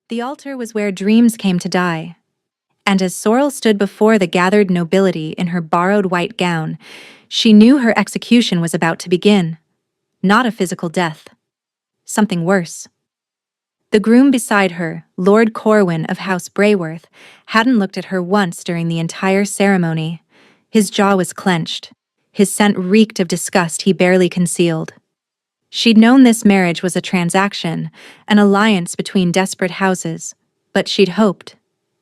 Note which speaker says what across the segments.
Speaker 1: The altar was where dreams came to die, and as Sorrel stood before the gathered nobility in her borrowed white gown, she knew her execution was about to begin. Not a physical death. Something worse. The groom beside her, Lord Corwin of House Brayworth, hadn't looked at her once during the entire ceremony. His jaw was clenched. His scent reeked of disgust he barely concealed. She'd known this marriage was a transaction, an alliance between desperate houses, but she'd hoped,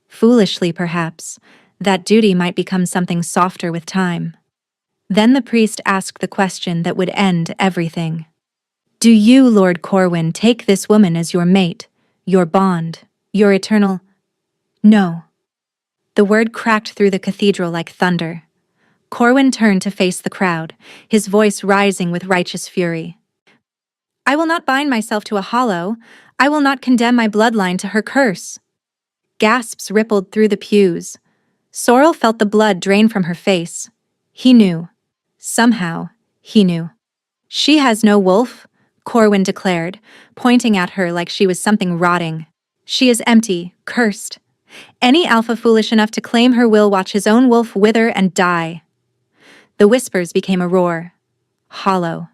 Speaker 1: foolishly perhaps, that duty might become something softer with time. Then the priest asked the question that would end everything. Do you, Lord Corwin, take this woman as your mate, your bond, your eternal— No. The word cracked through the cathedral like thunder. Corwin turned to face the crowd, his voice rising with righteous fury. I will not bind myself to a hollow. I will not condemn my bloodline to her curse. Gasps rippled through the pews. Sorrel felt the blood drain from her face. He knew. Somehow, he knew. She has no wolf, Corwin declared, pointing at her like she was something rotting. She is empty, cursed. Any alpha foolish enough to claim her will watch his own wolf wither and die. The whispers became a roar. Hollow.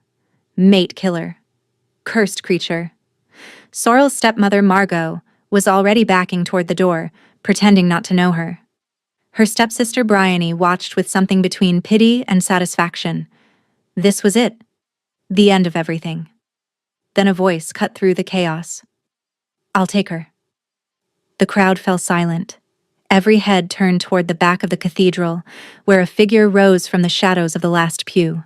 Speaker 1: Mate killer. Cursed creature. Sorrel's stepmother, Margot, was already backing toward the door, pretending not to know her. Her stepsister Bryony watched with something between pity and satisfaction. This was it. The end of everything. Then a voice cut through the chaos. I'll take her. The crowd fell silent. Every head turned toward the back of the cathedral, where a figure rose from the shadows of the last pew.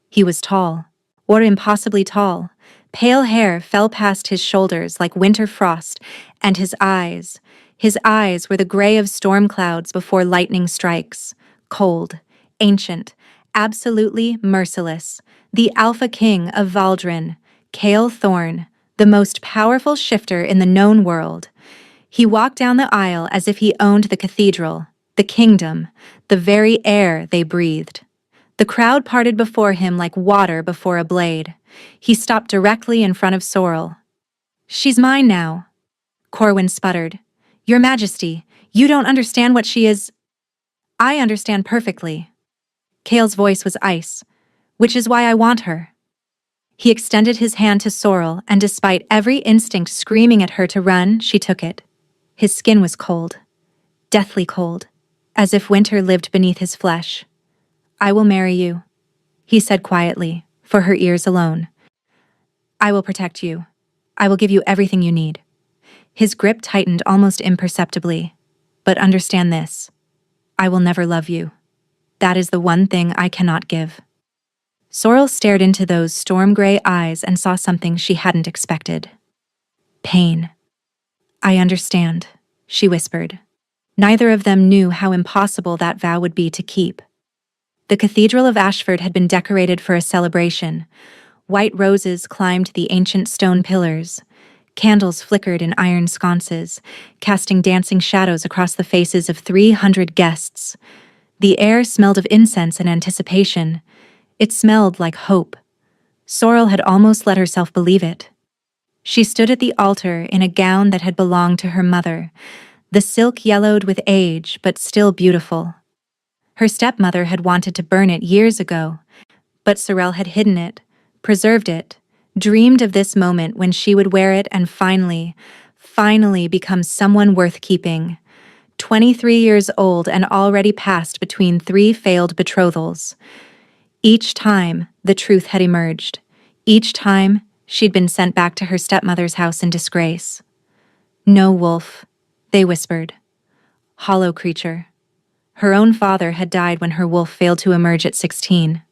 Speaker 1: He was tall, or impossibly tall. Pale hair fell past his shoulders like winter frost, and his eyes were the gray of storm clouds before lightning strikes. Cold, ancient, absolutely merciless. The Alpha King of Valdrin, Cale Thorn, the most powerful shifter in the known world. He walked down the aisle as if he owned the cathedral, the kingdom, the very air they breathed. The crowd parted before him like water before a blade. He stopped directly in front of Sorrel. She's mine now, Corwin sputtered. Your Majesty, you don't understand what she is. I understand perfectly. Cale's voice was ice, which is why I want her. He extended his hand to Sorrel, and despite every instinct screaming at her to run, she took it. His skin was cold, deathly cold, as if winter lived beneath his flesh. I will marry you, he said quietly, for her ears alone. I will protect you. I will give you everything you need. His grip tightened almost imperceptibly. But understand this. I will never love you. That is the one thing I cannot give. Sorrel stared into those storm-gray eyes and saw something she hadn't expected. Pain. I understand, she whispered. Neither of them knew how impossible that vow would be to keep. The Cathedral of Ashford had been decorated for a celebration. White roses climbed the ancient stone pillars. Candles flickered in iron sconces, casting dancing shadows across the faces of 300 guests. The air smelled of incense and anticipation. It smelled like hope. Sorrel had almost let herself believe it. She stood at the altar in a gown that had belonged to her mother. The silk yellowed with age, but still beautiful. Her stepmother had wanted to burn it years ago, but Sorrel had hidden it, preserved it, dreamed of this moment when she would wear it and finally become someone worth keeping. 23 years old and already passed between 3 failed betrothals. Each time, the truth had emerged. Each time, she'd been sent back to her stepmother's house in disgrace. No wolf, they whispered. Hollow creature. Her own father had died when her wolf failed to emerge at 16.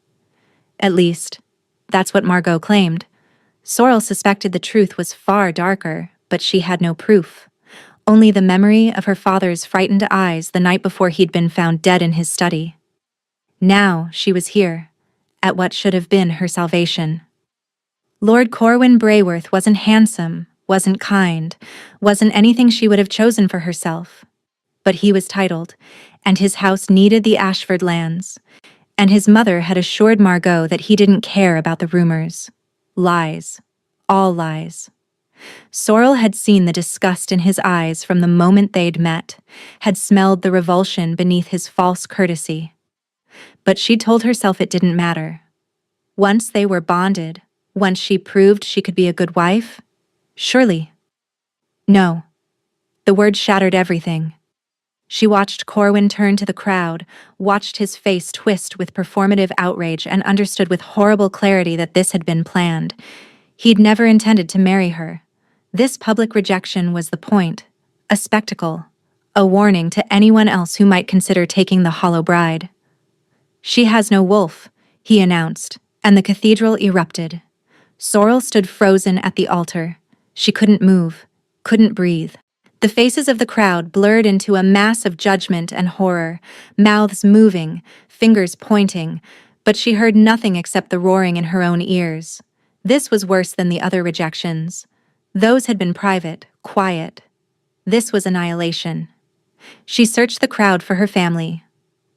Speaker 1: At least, that's what Margot claimed. Sorrel suspected the truth was far darker, but she had no proof. Only the memory of her father's frightened eyes the night before he'd been found dead in his study. Now she was here, at what should have been her salvation. Lord Corwin Brayworth wasn't handsome, wasn't kind, wasn't anything she would have chosen for herself. But he was titled, and his house needed the Ashford lands, and his mother had assured Margot that he didn't care about the rumors. Lies. All lies. Sorrel had seen the disgust in his eyes from the moment they'd met, had smelled the revulsion beneath his false courtesy. But she told herself it didn't matter. Once they were bonded, once she proved she could be a good wife, surely. No. The word shattered everything. She watched Corwin turn to the crowd, watched his face twist with performative outrage, and understood with horrible clarity that this had been planned. He'd never intended to marry her. This public rejection was the point, a spectacle, a warning to anyone else who might consider taking the hollow bride. "She has no wolf," he announced, and the cathedral erupted. Sorrel stood frozen at the altar. She couldn't move, couldn't breathe. The faces of the crowd blurred into a mass of judgment and horror, mouths moving, fingers pointing, but she heard nothing except the roaring in her own ears. This was worse than the other rejections. Those had been private, quiet. This was annihilation. She searched the crowd for her family,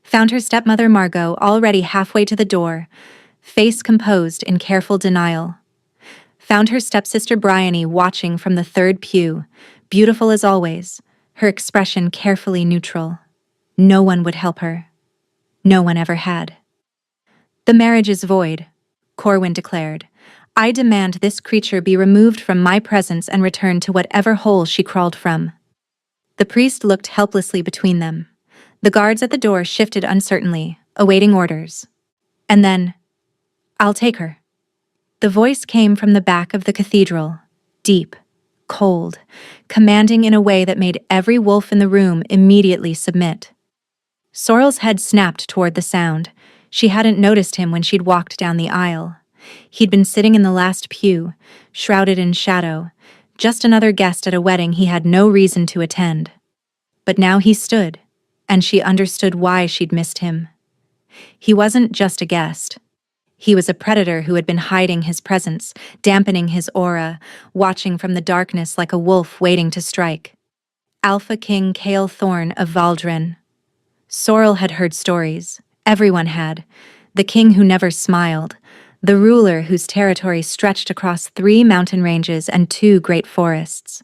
Speaker 1: found her stepmother Margot already halfway to the door, face composed in careful denial. Found her stepsister Bryony watching from the third pew, beautiful as always, her expression carefully neutral. No one would help her. No one ever had. "The marriage is void," Corwin declared. "I demand this creature be removed from my presence and returned to whatever hole she crawled from." The priest looked helplessly between them. The guards at the door shifted uncertainly, awaiting orders. And then, "I'll take her." The voice came from the back of the cathedral, deep, cold, commanding in a way that made every wolf in the room immediately submit. Sorrel's head snapped toward the sound. She hadn't noticed him when she'd walked down the aisle. He'd been sitting in the last pew, shrouded in shadow, just another guest at a wedding he had no reason to attend. But now he stood, and she understood why she'd missed him. He wasn't just a guest. He was a predator who had been hiding his presence, dampening his aura, watching from the darkness like a wolf waiting to strike. Alpha King Cale Thorn of Valdren. Sorrel had heard stories. Everyone had. The king who never smiled. The ruler whose territory stretched across 3 mountain ranges and 2 great forests.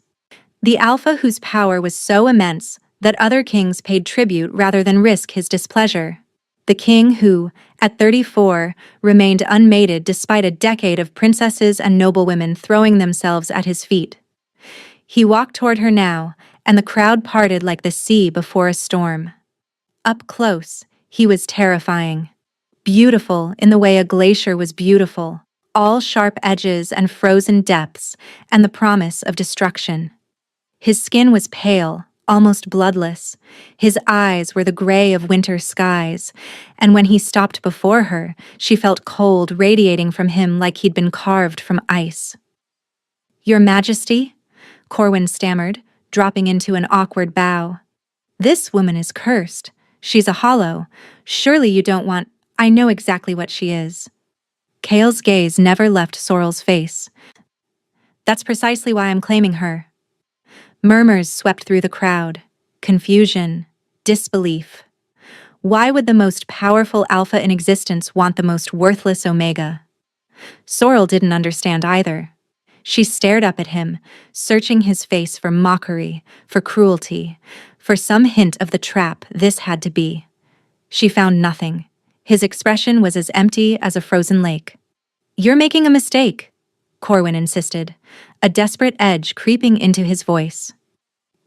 Speaker 1: The Alpha whose power was so immense that other kings paid tribute rather than risk his displeasure. The king who, at 34, remained unmated despite a decade of princesses and noblewomen throwing themselves at his feet. He walked toward her now, and the crowd parted like the sea before a storm. Up close, he was terrifying. Beautiful in the way a glacier was beautiful, all sharp edges and frozen depths, and the promise of destruction. His skin was pale, almost bloodless. His eyes were the gray of winter skies, and when he stopped before her, she felt cold radiating from him like he'd been carved from ice. "Your Majesty?" Corwin stammered, dropping into an awkward bow. "This woman is cursed. She's a hollow. Surely you don't want—" "I know exactly what she is." Cale's gaze never left Sorrel's face. "That's precisely why I'm claiming her." Murmurs swept through the crowd. Confusion. Disbelief. Why would the most powerful alpha in existence want the most worthless omega? Sorrel didn't understand either. She stared up at him, searching his face for mockery, for cruelty, for some hint of the trap this had to be. She found nothing. His expression was as empty as a frozen lake. "You're making a mistake," Corwin insisted, a desperate edge creeping into his voice.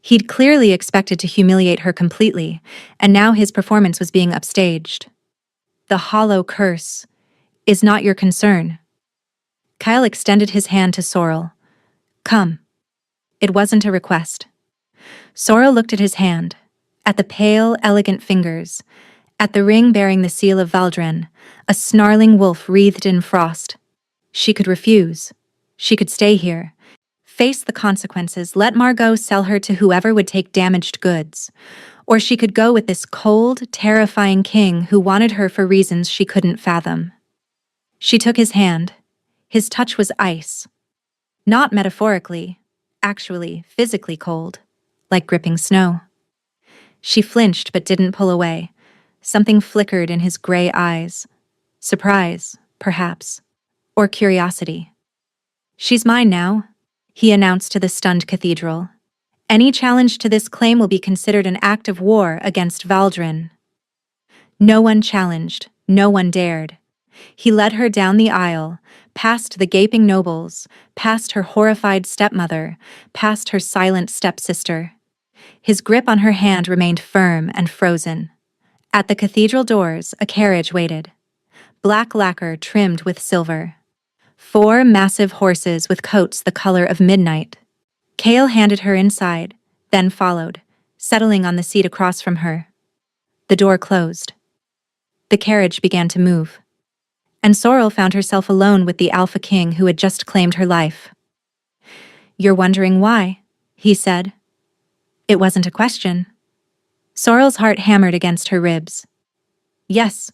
Speaker 1: He'd clearly expected to humiliate her completely, and now his performance was being upstaged. "The hollow curse is not your concern." Kyle extended his hand to Sorrel. "Come." It wasn't a request. Sorrel looked at his hand, at the pale, elegant fingers, at the ring bearing the seal of Valdren, a snarling wolf wreathed in frost. She could refuse. She could stay here, face the consequences, let Margot sell her to whoever would take damaged goods. Or she could go with this cold, terrifying king who wanted her for reasons she couldn't fathom. She took his hand. His touch was ice. Not metaphorically, actually, physically cold, like gripping snow. She flinched but didn't pull away. Something flickered in his gray eyes. Surprise, perhaps, or curiosity. "She's mine now," he announced to the stunned cathedral. Any challenge to this claim will be considered an act of war against Valdrin. No one challenged, no one dared. He led her down the aisle, past the gaping nobles, past her horrified stepmother, past her silent stepsister. His grip on her hand remained firm and frozen. At the cathedral doors, a carriage waited. Black lacquer trimmed with silver. 4 massive horses with coats the color of midnight. Kale handed her inside, then followed, settling on the seat across from her. The door closed. The carriage began to move. And Sorrel found herself alone with the Alpha King who had just claimed her life. "You're wondering why?" he said. It wasn't a question. Sorrel's heart hammered against her ribs. "Yes,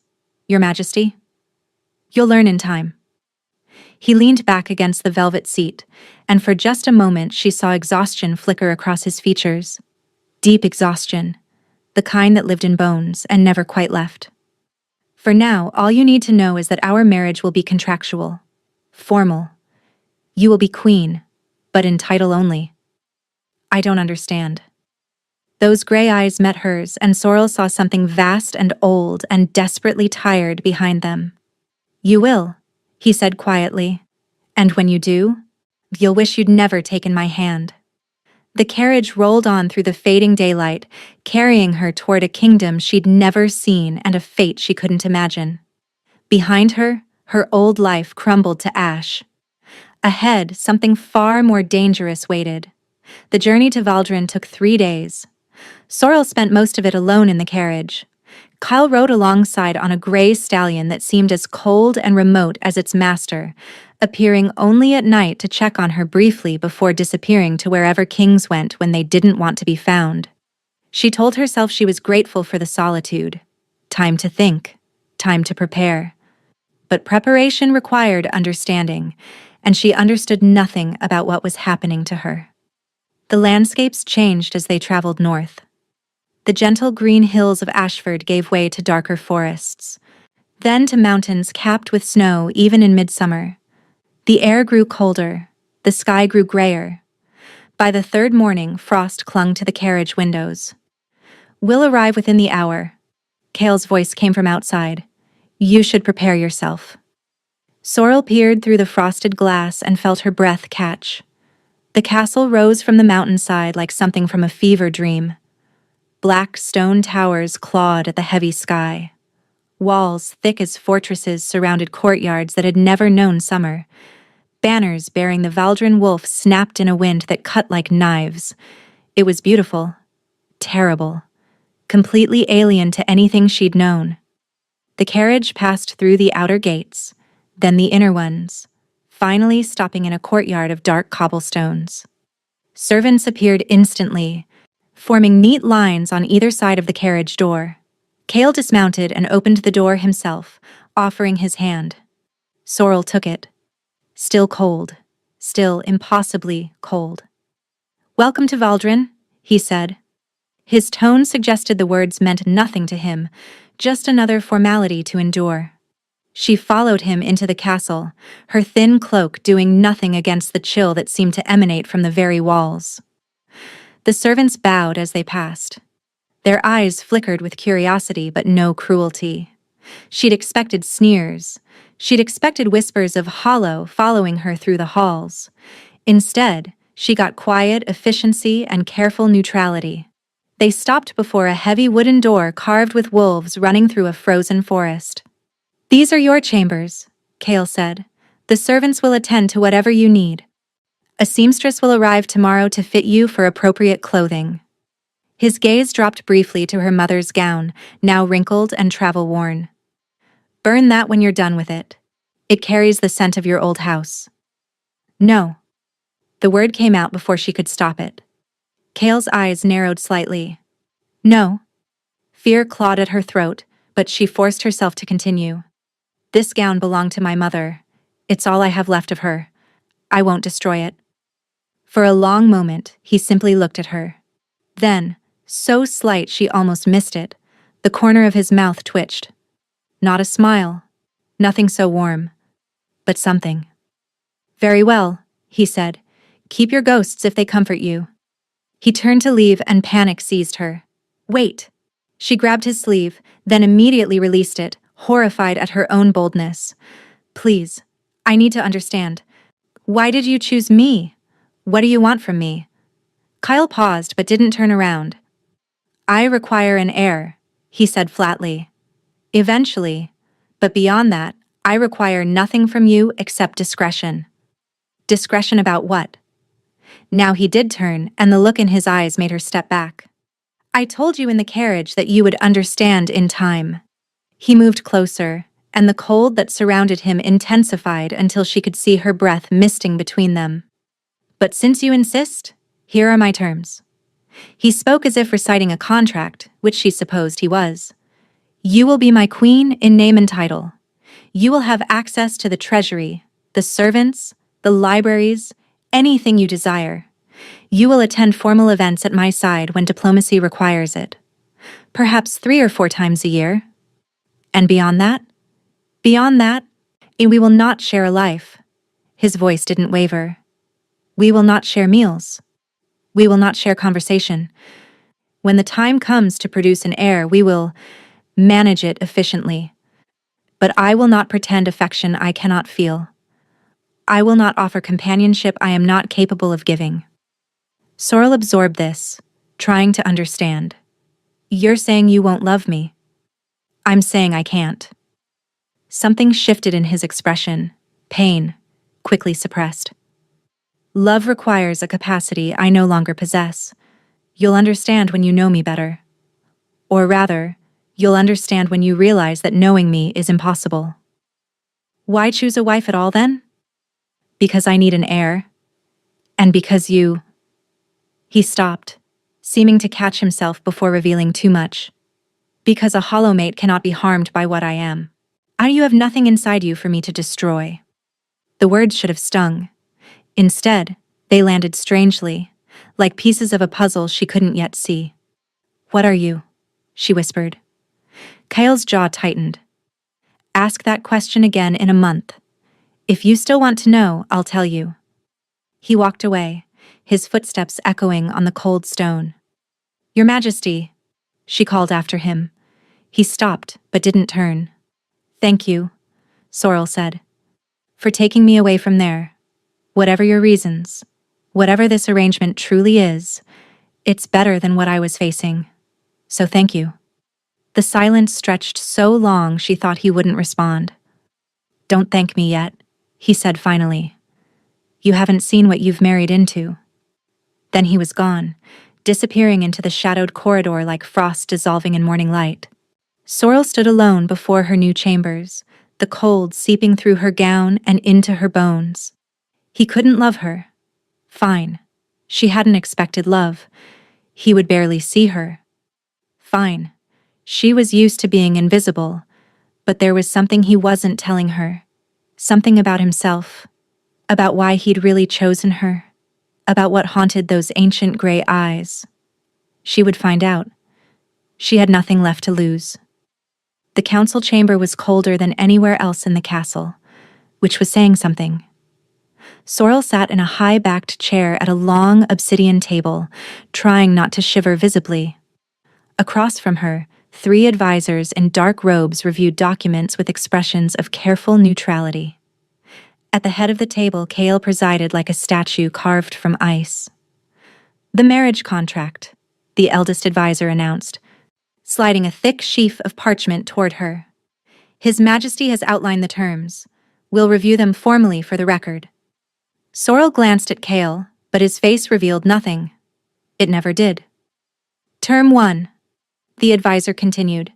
Speaker 1: Your Majesty. You'll learn in time." He leaned back against the velvet seat, and for just a moment she saw exhaustion flicker across his features. Deep exhaustion, the kind that lived in bones and never quite left. "For now, all you need to know is that our marriage will be contractual, formal. You will be queen, but in title only." "I don't understand." Those gray eyes met hers, and Sorrel saw something vast and old and desperately tired behind them. "You will," he said quietly. "And when you do, you'll wish you'd never taken my hand." The carriage rolled on through the fading daylight, carrying her toward a kingdom she'd never seen and a fate she couldn't imagine. Behind her, her old life crumbled to ash. Ahead, something far more dangerous waited. The journey to Valdrin took 3 days. Sorrel spent most of it alone in the carriage. Kyle rode alongside on a gray stallion that seemed as cold and remote as its master, appearing only at night to check on her briefly before disappearing to wherever kings went when they didn't want to be found. She told herself she was grateful for the solitude. Time to think. Time to prepare. But preparation required understanding, and she understood nothing about what was happening to her. The landscapes changed as they traveled north. The gentle green hills of Ashford gave way to darker forests, then to mountains capped with snow even in midsummer. The air grew colder, the sky grew grayer. By the 3rd morning, frost clung to the carriage windows. "We'll arrive within the hour." Kale's voice came from outside. "You should prepare yourself." Sorrel peered through the frosted glass and felt her breath catch. The castle rose from the mountainside like something from a fever dream. Black stone towers clawed at the heavy sky. Walls thick as fortresses surrounded courtyards that had never known summer. Banners bearing the Valdrin wolf snapped in a wind that cut like knives. It was beautiful, terrible, completely alien to anything she'd known. The carriage passed through the outer gates, then the inner ones, finally stopping in a courtyard of dark cobblestones. Servants appeared instantly, forming neat lines on either side of the carriage door. Kale dismounted and opened the door himself, offering his hand. Sorrel took it. Still cold. Still impossibly cold. "Welcome to Valdrin," he said. His tone suggested the words meant nothing to him, just another formality to endure. She followed him into the castle, her thin cloak doing nothing against the chill that seemed to emanate from the very walls. The servants bowed as they passed. Their eyes flickered with curiosity but no cruelty. She'd expected sneers. She'd expected whispers of hollow following her through the halls. Instead, she got quiet efficiency and careful neutrality. They stopped before a heavy wooden door carved with wolves running through a frozen forest. "These are your chambers," Kale said. "The servants will attend to whatever you need. A seamstress will arrive tomorrow to fit you for appropriate clothing." His gaze dropped briefly to her mother's gown, now wrinkled and travel-worn. "Burn that when you're done with it. It carries the scent of your old house." "No." The word came out before she could stop it. Kale's eyes narrowed slightly. "No." Fear clawed at her throat, but she forced herself to continue. "This gown belonged to my mother. It's all I have left of her. I won't destroy it." For a long moment, he simply looked at her. Then, so slight she almost missed it, the corner of his mouth twitched. Not a smile. Nothing so warm. But something. "Very well," he said. Keep your ghosts if they comfort you. He turned to leave and panic seized her. Wait. She grabbed his sleeve, then immediately released it, horrified at her own boldness. Please, I need to understand. Why did you choose me? What do you want from me? Kyle paused but didn't turn around. I require an heir, he said flatly. Eventually. But beyond that, I require nothing from you except discretion. Discretion about what? Now he did turn, and the look in his eyes made her step back. I told you in the carriage that you would understand in time. He moved closer, and the cold that surrounded him intensified until she could see her breath misting between them. But since you insist, here are my terms. He spoke as if reciting a contract, which she supposed he was. You will be my queen in name and title. You will have access to the treasury, the servants, the libraries, anything you desire. You will attend formal events at my side when diplomacy requires it. Perhaps 3 or 4 times a year. And beyond that? Beyond that, we will not share a life. His voice didn't waver. We will not share meals. We will not share conversation. When the time comes to produce an heir, we will manage it efficiently. But I will not pretend affection I cannot feel. I will not offer companionship I am not capable of giving. Sorrel absorbed this, trying to understand. You're saying you won't love me. I'm saying I can't. Something shifted in his expression, pain, quickly suppressed. Love requires a capacity I no longer possess. You'll understand when you know me better. Or rather, you'll understand when you realize that knowing me is impossible. Why choose a wife at all then? Because I need an heir. And because you... He stopped, seeming to catch himself before revealing too much. Because a hollow mate cannot be harmed by what I am. You have nothing inside you for me to destroy. The words should have stung. Instead, they landed strangely, like pieces of a puzzle she couldn't yet see. What are you? She whispered. Kyle's jaw tightened. Ask that question again in a month. If you still want to know, I'll tell you. He walked away, his footsteps echoing on the cold stone. Your Majesty, she called after him. He stopped, but didn't turn. Thank you, Sorrel said, for taking me away from there. Whatever your reasons, whatever this arrangement truly is, it's better than what I was facing. So thank you. The silence stretched so long she thought he wouldn't respond. Don't thank me yet, he said finally. You haven't seen what you've married into. Then he was gone, disappearing into the shadowed corridor like frost dissolving in morning light. Sorrel stood alone before her new chambers, the cold seeping through her gown and into her bones. He couldn't love her. Fine. She hadn't expected love. He would barely see her. Fine. She was used to being invisible, but there was something he wasn't telling her. Something about himself. About why he'd really chosen her. About what haunted those ancient gray eyes. She would find out. She had nothing left to lose. The council chamber was colder than anywhere else in the castle, which was saying something. Sorrel sat in a high-backed chair at a long obsidian table, trying not to shiver visibly. Across from her, 3 advisors in dark robes reviewed documents with expressions of careful neutrality. At the head of the table, Kale presided like a statue carved from ice. The marriage contract, the eldest advisor announced, sliding a thick sheaf of parchment toward her. His Majesty has outlined the terms. We'll review them formally for the record. Sorrel glanced at Kale, but his face revealed nothing. It never did. Term 1. The advisor continued.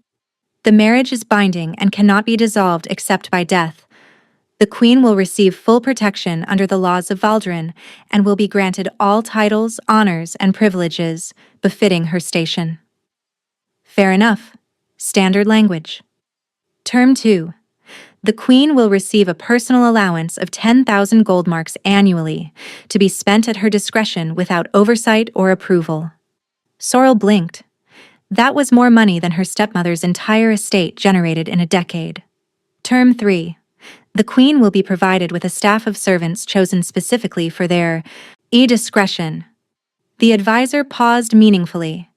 Speaker 1: The marriage is binding and cannot be dissolved except by death. The Queen will receive full protection under the laws of Valdrin and will be granted all titles, honors, and privileges befitting her station. Fair enough. Standard language. Term 2. The Queen will receive a personal allowance of 10,000 gold marks annually to be spent at her discretion without oversight or approval. Sorrel blinked. That was more money than her stepmother's entire estate generated in a decade. Term 3. The Queen will be provided with a staff of servants chosen specifically for their Discretion. The advisor paused meaningfully.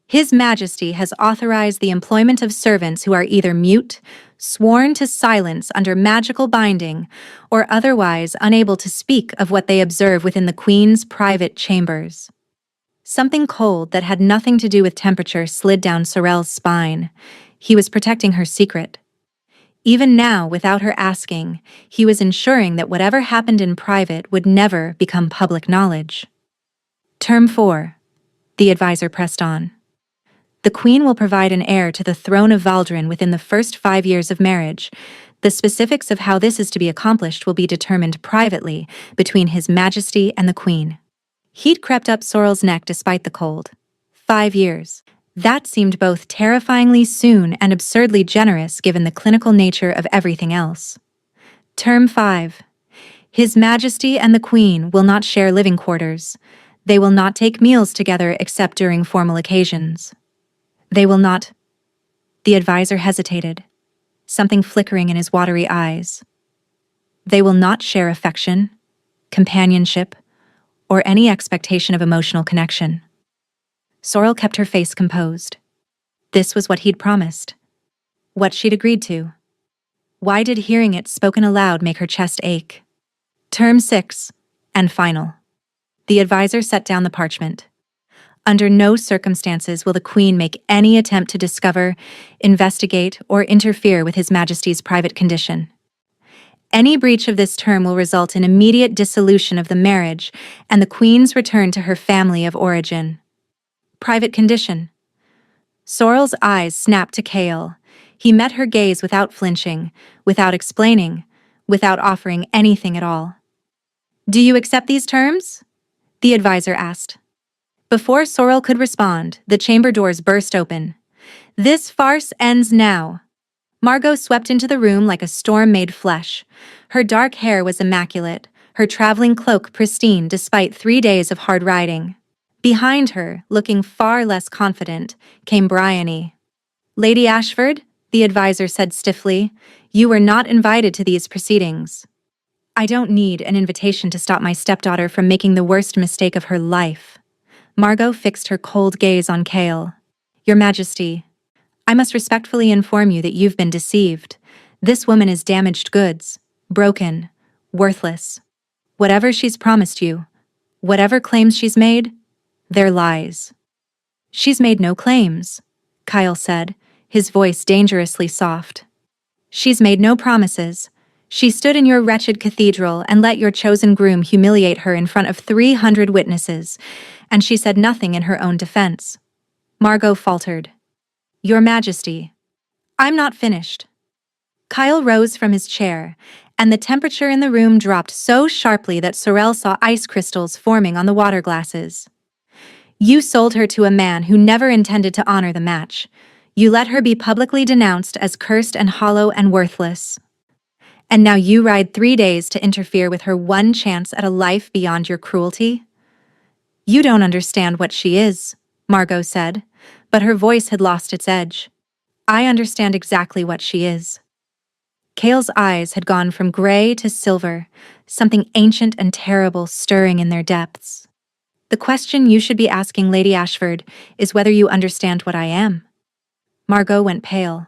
Speaker 1: His Majesty has authorized the employment of servants who are either mute, sworn to silence under magical binding, or otherwise unable to speak of what they observe within the Queen's private chambers. Something cold that had nothing to do with temperature slid down Sorel's spine. He was protecting her secret. Even now, without her asking, he was ensuring that whatever happened in private would never become public knowledge. Term 4. The advisor pressed on. The Queen will provide an heir to the throne of Valdrin within the first 5 years of marriage. The specifics of how this is to be accomplished will be determined privately between His Majesty and the Queen. Heat crept up Sorel's neck despite the cold. 5 years. That seemed both terrifyingly soon and absurdly generous given the clinical nature of everything else. Term 5. His Majesty and the Queen will not share living quarters. They will not take meals together except during formal occasions. They will not. The advisor hesitated, something flickering in his watery eyes. They will not share affection, companionship, or any expectation of emotional connection. Sorel kept her face composed. This was what he'd promised. What she'd agreed to. Why did hearing it spoken aloud make her chest ache? Term 6, and final. The advisor set down the parchment. Under no circumstances will the Queen make any attempt to discover, investigate, or interfere with His Majesty's private condition. Any breach of this term will result in immediate dissolution of the marriage and the Queen's return to her family of origin. Private condition. Sorel's eyes snapped to Kale. He met her gaze without flinching, without explaining, without offering anything at all. Do you accept these terms? The advisor asked. Before Sorel could respond, the chamber doors burst open. This farce ends now. Margot swept into the room like a storm made flesh. Her dark hair was immaculate, her traveling cloak pristine despite 3 days of hard riding. Behind her, looking far less confident, came Bryony. Lady Ashford, the advisor said stiffly, you were not invited to these proceedings. I don't need an invitation to stop my stepdaughter from making the worst mistake of her life. Margot fixed her cold gaze on Kale. Your Majesty, I must respectfully inform you that you've been deceived. This woman is damaged goods, broken, worthless. Whatever she's promised you, whatever claims she's made, they're lies. She's made no claims, Kyle said, his voice dangerously soft. She's made no promises. She stood in your wretched cathedral and let your chosen groom humiliate her in front of 300 witnesses, and she said nothing in her own defense. Margot faltered. Your Majesty, I'm not finished. Kyle rose from his chair, and the temperature in the room dropped so sharply that Sorel saw ice crystals forming on the water glasses. You sold her to a man who never intended to honor the match. You let her be publicly denounced as cursed and hollow and worthless. And now you ride 3 days to interfere with her one chance at a life beyond your cruelty? You don't understand what she is, Margot said, but her voice had lost its edge. I understand exactly what she is. Kale's eyes had gone from gray to silver, something ancient and terrible stirring in their depths. The question you should be asking, Lady Ashford, is whether you understand what I am. Margot went pale.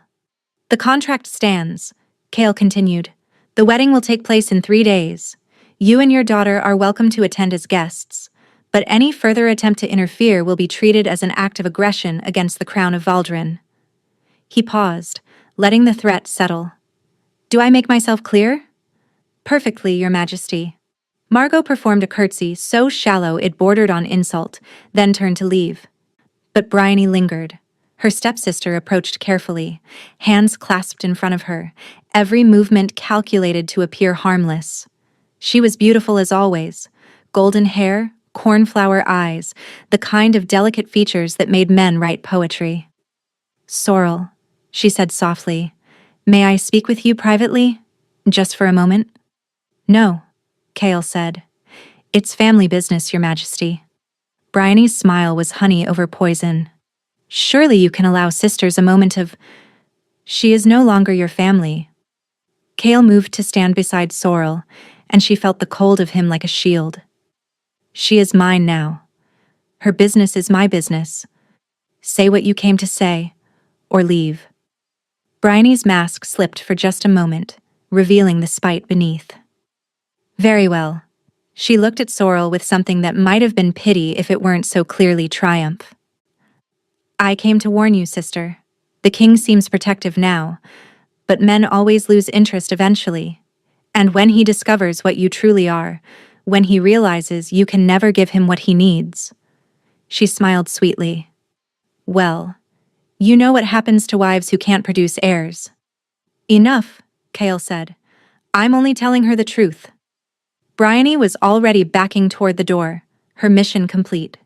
Speaker 1: The contract stands, Kale continued. The wedding will take place in 3 days. You and your daughter are welcome to attend as guests, but any further attempt to interfere will be treated as an act of aggression against the crown of Valdrin. He paused, letting the threat settle. Do I make myself clear? Perfectly, Your Majesty. Margot performed a curtsy so shallow it bordered on insult, then turned to leave. But Bryony lingered. Her stepsister approached carefully, hands clasped in front of her, every movement calculated to appear harmless. She was beautiful as always, golden hair, cornflower eyes, the kind of delicate features that made men write poetry. Sorel, she said softly, may I speak with you privately? Just for a moment? No, Kale said. It's family business, Your Majesty. Bryony's smile was honey over poison. Surely you can allow sisters a moment of... She is no longer your family. Kale moved to stand beside Sorel, and she felt the cold of him like a shield. She is mine now. Her business is my business. Say what you came to say, or leave. Bryony's mask slipped for just a moment, revealing the spite beneath. Very well. She looked at Sorrel with something that might have been pity if it weren't so clearly triumph. I came to warn you, sister. The king seems protective now, but men always lose interest eventually. And when he discovers what you truly are, when he realizes you can never give him what he needs. She smiled sweetly. Well, you know what happens to wives who can't produce heirs. Enough, Kale said. I'm only telling her the truth. Bryony was already backing toward the door, her mission complete.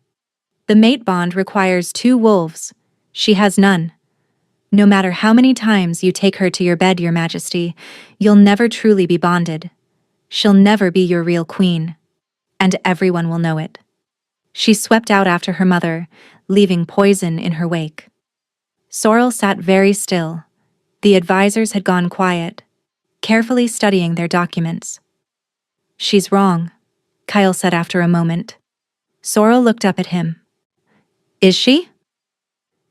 Speaker 1: The mate bond requires 2 wolves. She has none. No matter how many times you take her to your bed, Your Majesty, you'll never truly be bonded. She'll never be your real queen. And everyone will know it. She swept out after her mother, leaving poison in her wake. Sorrel sat very still. The advisors had gone quiet, carefully studying their documents. She's wrong, Kyle said after a moment. Sorrel looked up at him. Is she?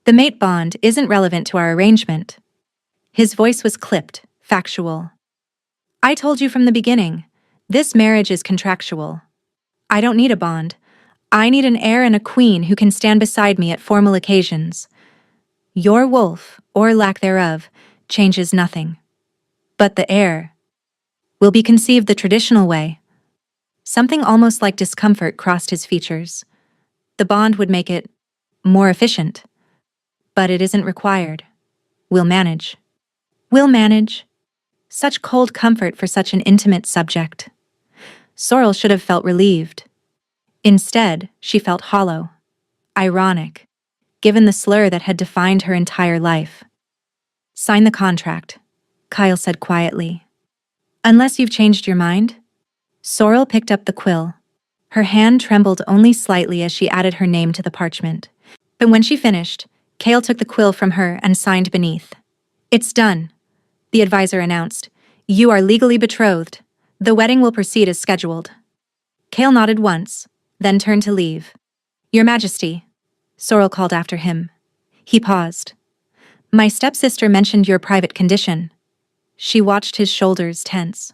Speaker 1: The mate bond isn't relevant to our arrangement. His voice was clipped, factual. I told you from the beginning, this marriage is contractual. I don't need a bond. I need an heir and a queen who can stand beside me at formal occasions. Your wolf, or lack thereof, changes nothing. But the heir will be conceived the traditional way. Something almost like discomfort crossed his features. The bond would make it more efficient. But it isn't required. We'll manage. We'll manage. Such cold comfort for such an intimate subject. Sorrel should have felt relieved. Instead, she felt hollow, ironic, given the slur that had defined her entire life. Sign the contract, Kyle said quietly. Unless you've changed your mind? Sorrel picked up the quill. Her hand trembled only slightly as she added her name to the parchment. But when she finished, Kale took the quill from her and signed beneath. It's done, the advisor announced. You are legally betrothed. The wedding will proceed as scheduled. Kale nodded once, then turned to leave. Your Majesty, Sorrel called after him. He paused. My stepsister mentioned your private condition. She watched his shoulders tense.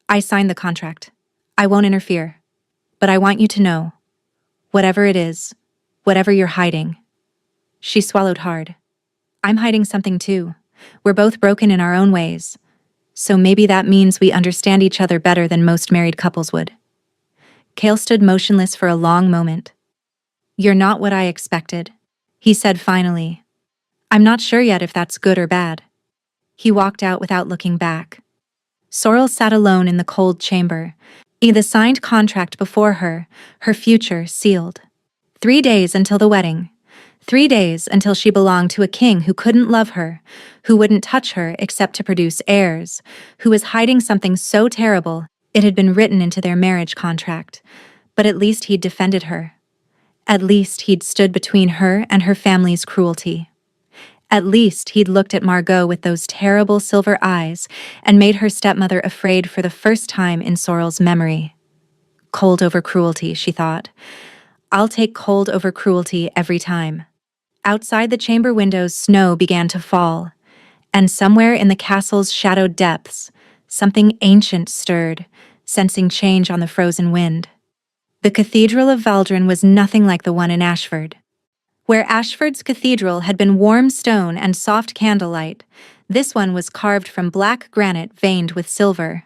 Speaker 1: I signed the contract. I won't interfere. But I want you to know. Whatever it is, whatever you're hiding. She swallowed hard. I'm hiding something too. We're both broken in our own ways. So maybe that means we understand each other better than most married couples would. Kale stood motionless for a long moment. You're not what I expected, he said finally. I'm not sure yet if that's good or bad. He walked out without looking back. Sorrel sat alone in the cold chamber, the signed contract before her, her future sealed. 3 days until the wedding. 3 days until she belonged to a king who couldn't love her, who wouldn't touch her except to produce heirs, who was hiding something so terrible it had been written into their marriage contract. But at least he'd defended her. At least he'd stood between her and her family's cruelty. At least he'd looked at Margot with those terrible silver eyes and made her stepmother afraid for the first time in Sorrel's memory. Cold over cruelty, she thought. I'll take cold over cruelty every time. Outside the chamber windows, snow began to fall, and somewhere in the castle's shadowed depths, something ancient stirred, sensing change on the frozen wind. The Cathedral of Valdrin was nothing like the one in Ashford. Where Ashford's cathedral had been warm stone and soft candlelight, this one was carved from black granite veined with silver.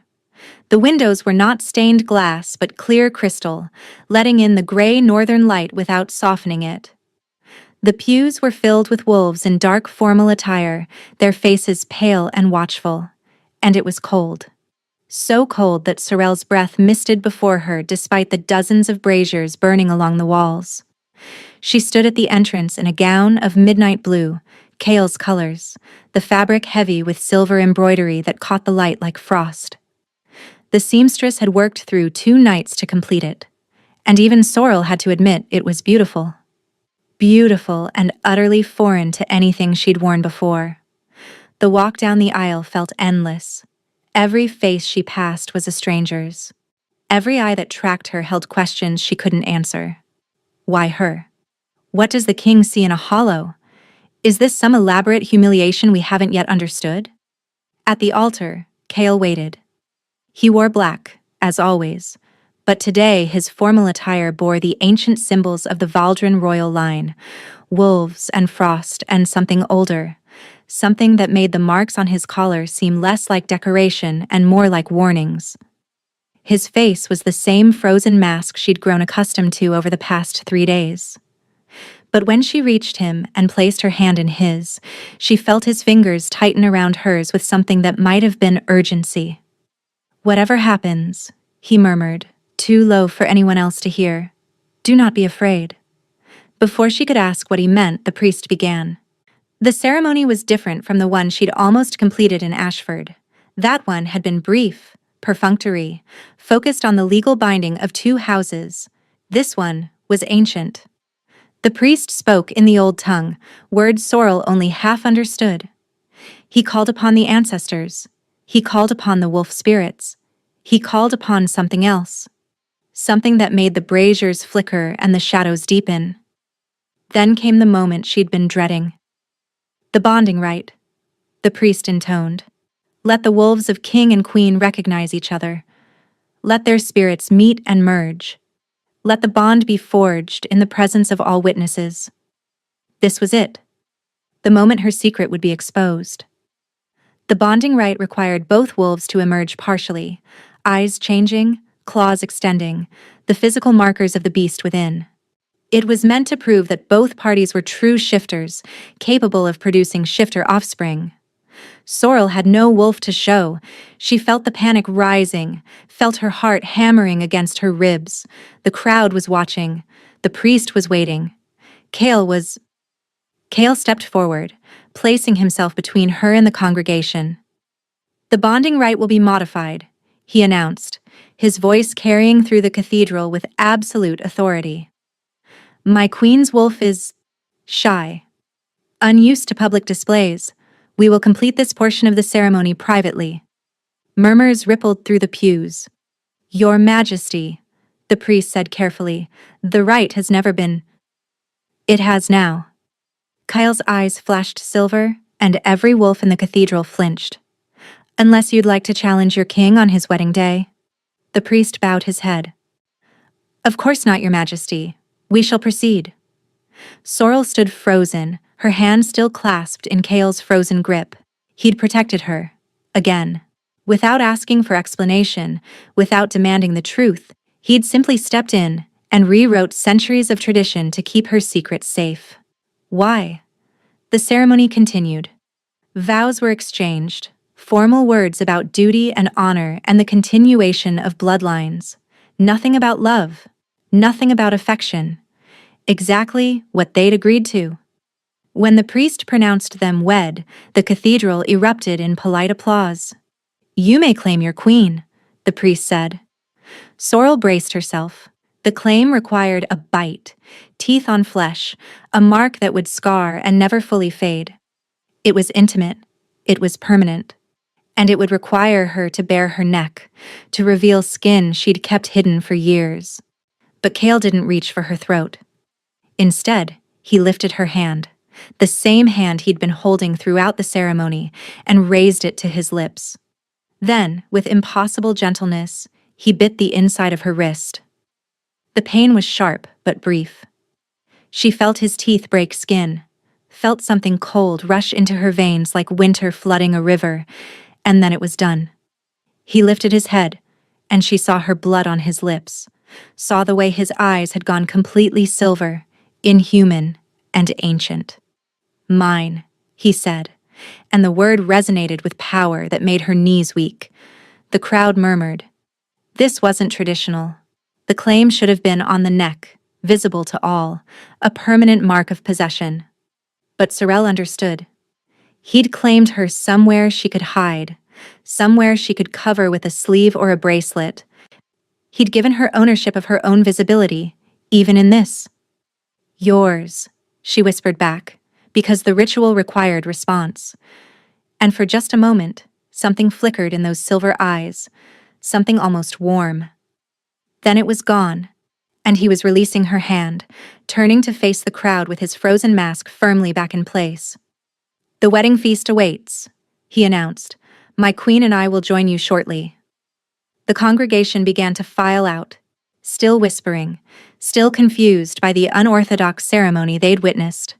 Speaker 1: The windows were not stained glass but clear crystal, letting in the gray northern light without softening it. The pews were filled with wolves in dark formal attire, their faces pale and watchful. And it was cold. So cold that Sorrel's breath misted before her despite the dozens of braziers burning along the walls. She stood at the entrance in a gown of midnight blue, Kale's colors, the fabric heavy with silver embroidery that caught the light like frost. The seamstress had worked through 2 nights to complete it, and even Sorrel had to admit it was beautiful. Beautiful and utterly foreign to anything she'd worn before. The walk down the aisle felt endless. Every face she passed was a stranger's. Every eye that tracked her held questions she couldn't answer. Why her? What does the king see in a hollow? Is this some elaborate humiliation we haven't yet understood? At the altar, Kale waited. He wore black, as always, but today his formal attire bore the ancient symbols of the Valdrin royal line, wolves and frost and something older, something that made the marks on his collar seem less like decoration and more like warnings. His face was the same frozen mask she'd grown accustomed to over the past 3 days. But when she reached him and placed her hand in his, she felt his fingers tighten around hers with something that might have been urgency. "Whatever happens," he murmured, too low for anyone else to hear, "do not be afraid." Before she could ask what he meant, the priest began. The ceremony was different from the one she'd almost completed in Ashford. That one had been brief, perfunctory, focused on the legal binding of 2 houses. This one was ancient. The priest spoke in the old tongue, words Sorrel only half understood. He called upon the ancestors. He called upon the wolf spirits. He called upon something else. Something that made the braziers flicker and the shadows deepen. Then came the moment she'd been dreading. "The bonding rite," the priest intoned. "Let the wolves of king and queen recognize each other. Let their spirits meet and merge. Let the bond be forged in the presence of all witnesses." This was it. The moment her secret would be exposed. The bonding rite required both wolves to emerge partially, eyes changing, claws extending, the physical markers of the beast within. It was meant to prove that both parties were true shifters, capable of producing shifter offspring. Sorrel had no wolf to show. She felt the panic rising, felt her heart hammering against her ribs. The crowd was watching. The priest was waiting. Kale stepped forward, placing himself between her and the congregation. "The bonding rite will be modified," he announced, his voice carrying through the cathedral with absolute authority. "My queen's wolf is shy, unused to public displays. We will complete this portion of the ceremony privately." Murmurs rippled through the pews. "Your Majesty," the priest said carefully, "the rite has never been." "It has now." Kyle's eyes flashed silver, and every wolf in the cathedral flinched. "Unless you'd like to challenge your king on his wedding day." The priest bowed his head. "Of course not, Your Majesty. We shall proceed." Sorrel stood frozen, her hand still clasped in Kale's frozen grip. He'd protected her. Again. Without asking for explanation, without demanding the truth, he'd simply stepped in and rewrote centuries of tradition to keep her secret safe. Why? The ceremony continued. Vows were exchanged, formal words about duty and honor and the continuation of bloodlines. Nothing about love. Nothing about affection. Exactly what they'd agreed to. When the priest pronounced them wed, the cathedral erupted in polite applause. "You may claim your queen," the priest said. Sorrel braced herself. The claim required a bite, teeth on flesh, a mark that would scar and never fully fade. It was intimate. It was permanent. And it would require her to bare her neck, to reveal skin she'd kept hidden for years. But Kale didn't reach for her throat. Instead, he lifted her hand, the same hand he'd been holding throughout the ceremony, and raised it to his lips. Then, with impossible gentleness, he bit the inside of her wrist. The pain was sharp but brief. She felt his teeth break skin, felt something cold rush into her veins like winter flooding a river, and then it was done. He lifted his head, and she saw her blood on his lips, saw the way his eyes had gone completely silver, inhuman, and ancient. "Mine," he said, and the word resonated with power that made her knees weak. The crowd murmured. This wasn't traditional. The claim should have been on the neck, visible to all, a permanent mark of possession. But Sorrel understood. He'd claimed her somewhere she could hide, somewhere she could cover with a sleeve or a bracelet. He'd given her ownership of her own visibility, even in this. "Yours," she whispered back, because the ritual required response. And for just a moment, something flickered in those silver eyes, something almost warm. Then it was gone, and he was releasing her hand, turning to face the crowd with his frozen mask firmly back in place. "The wedding feast awaits," he announced. "My queen and I will join you shortly." The congregation began to file out, still whispering, still confused by the unorthodox ceremony they'd witnessed.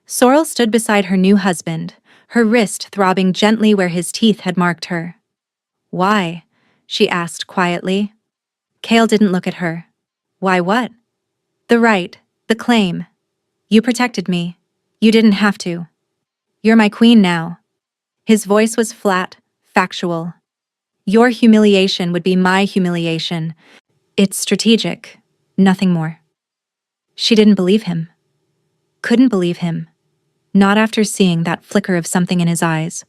Speaker 1: Sorrel stood beside her new husband, her wrist throbbing gently where his teeth had marked her. "Why?" she asked quietly. Cale didn't look at her. "Why what?" "The right, the claim. You protected me. You didn't have to. You're my queen now." His voice was flat, factual. "Your humiliation would be my humiliation. It's strategic, nothing more." She didn't believe him. Couldn't believe him. Not after seeing that flicker of something in his eyes.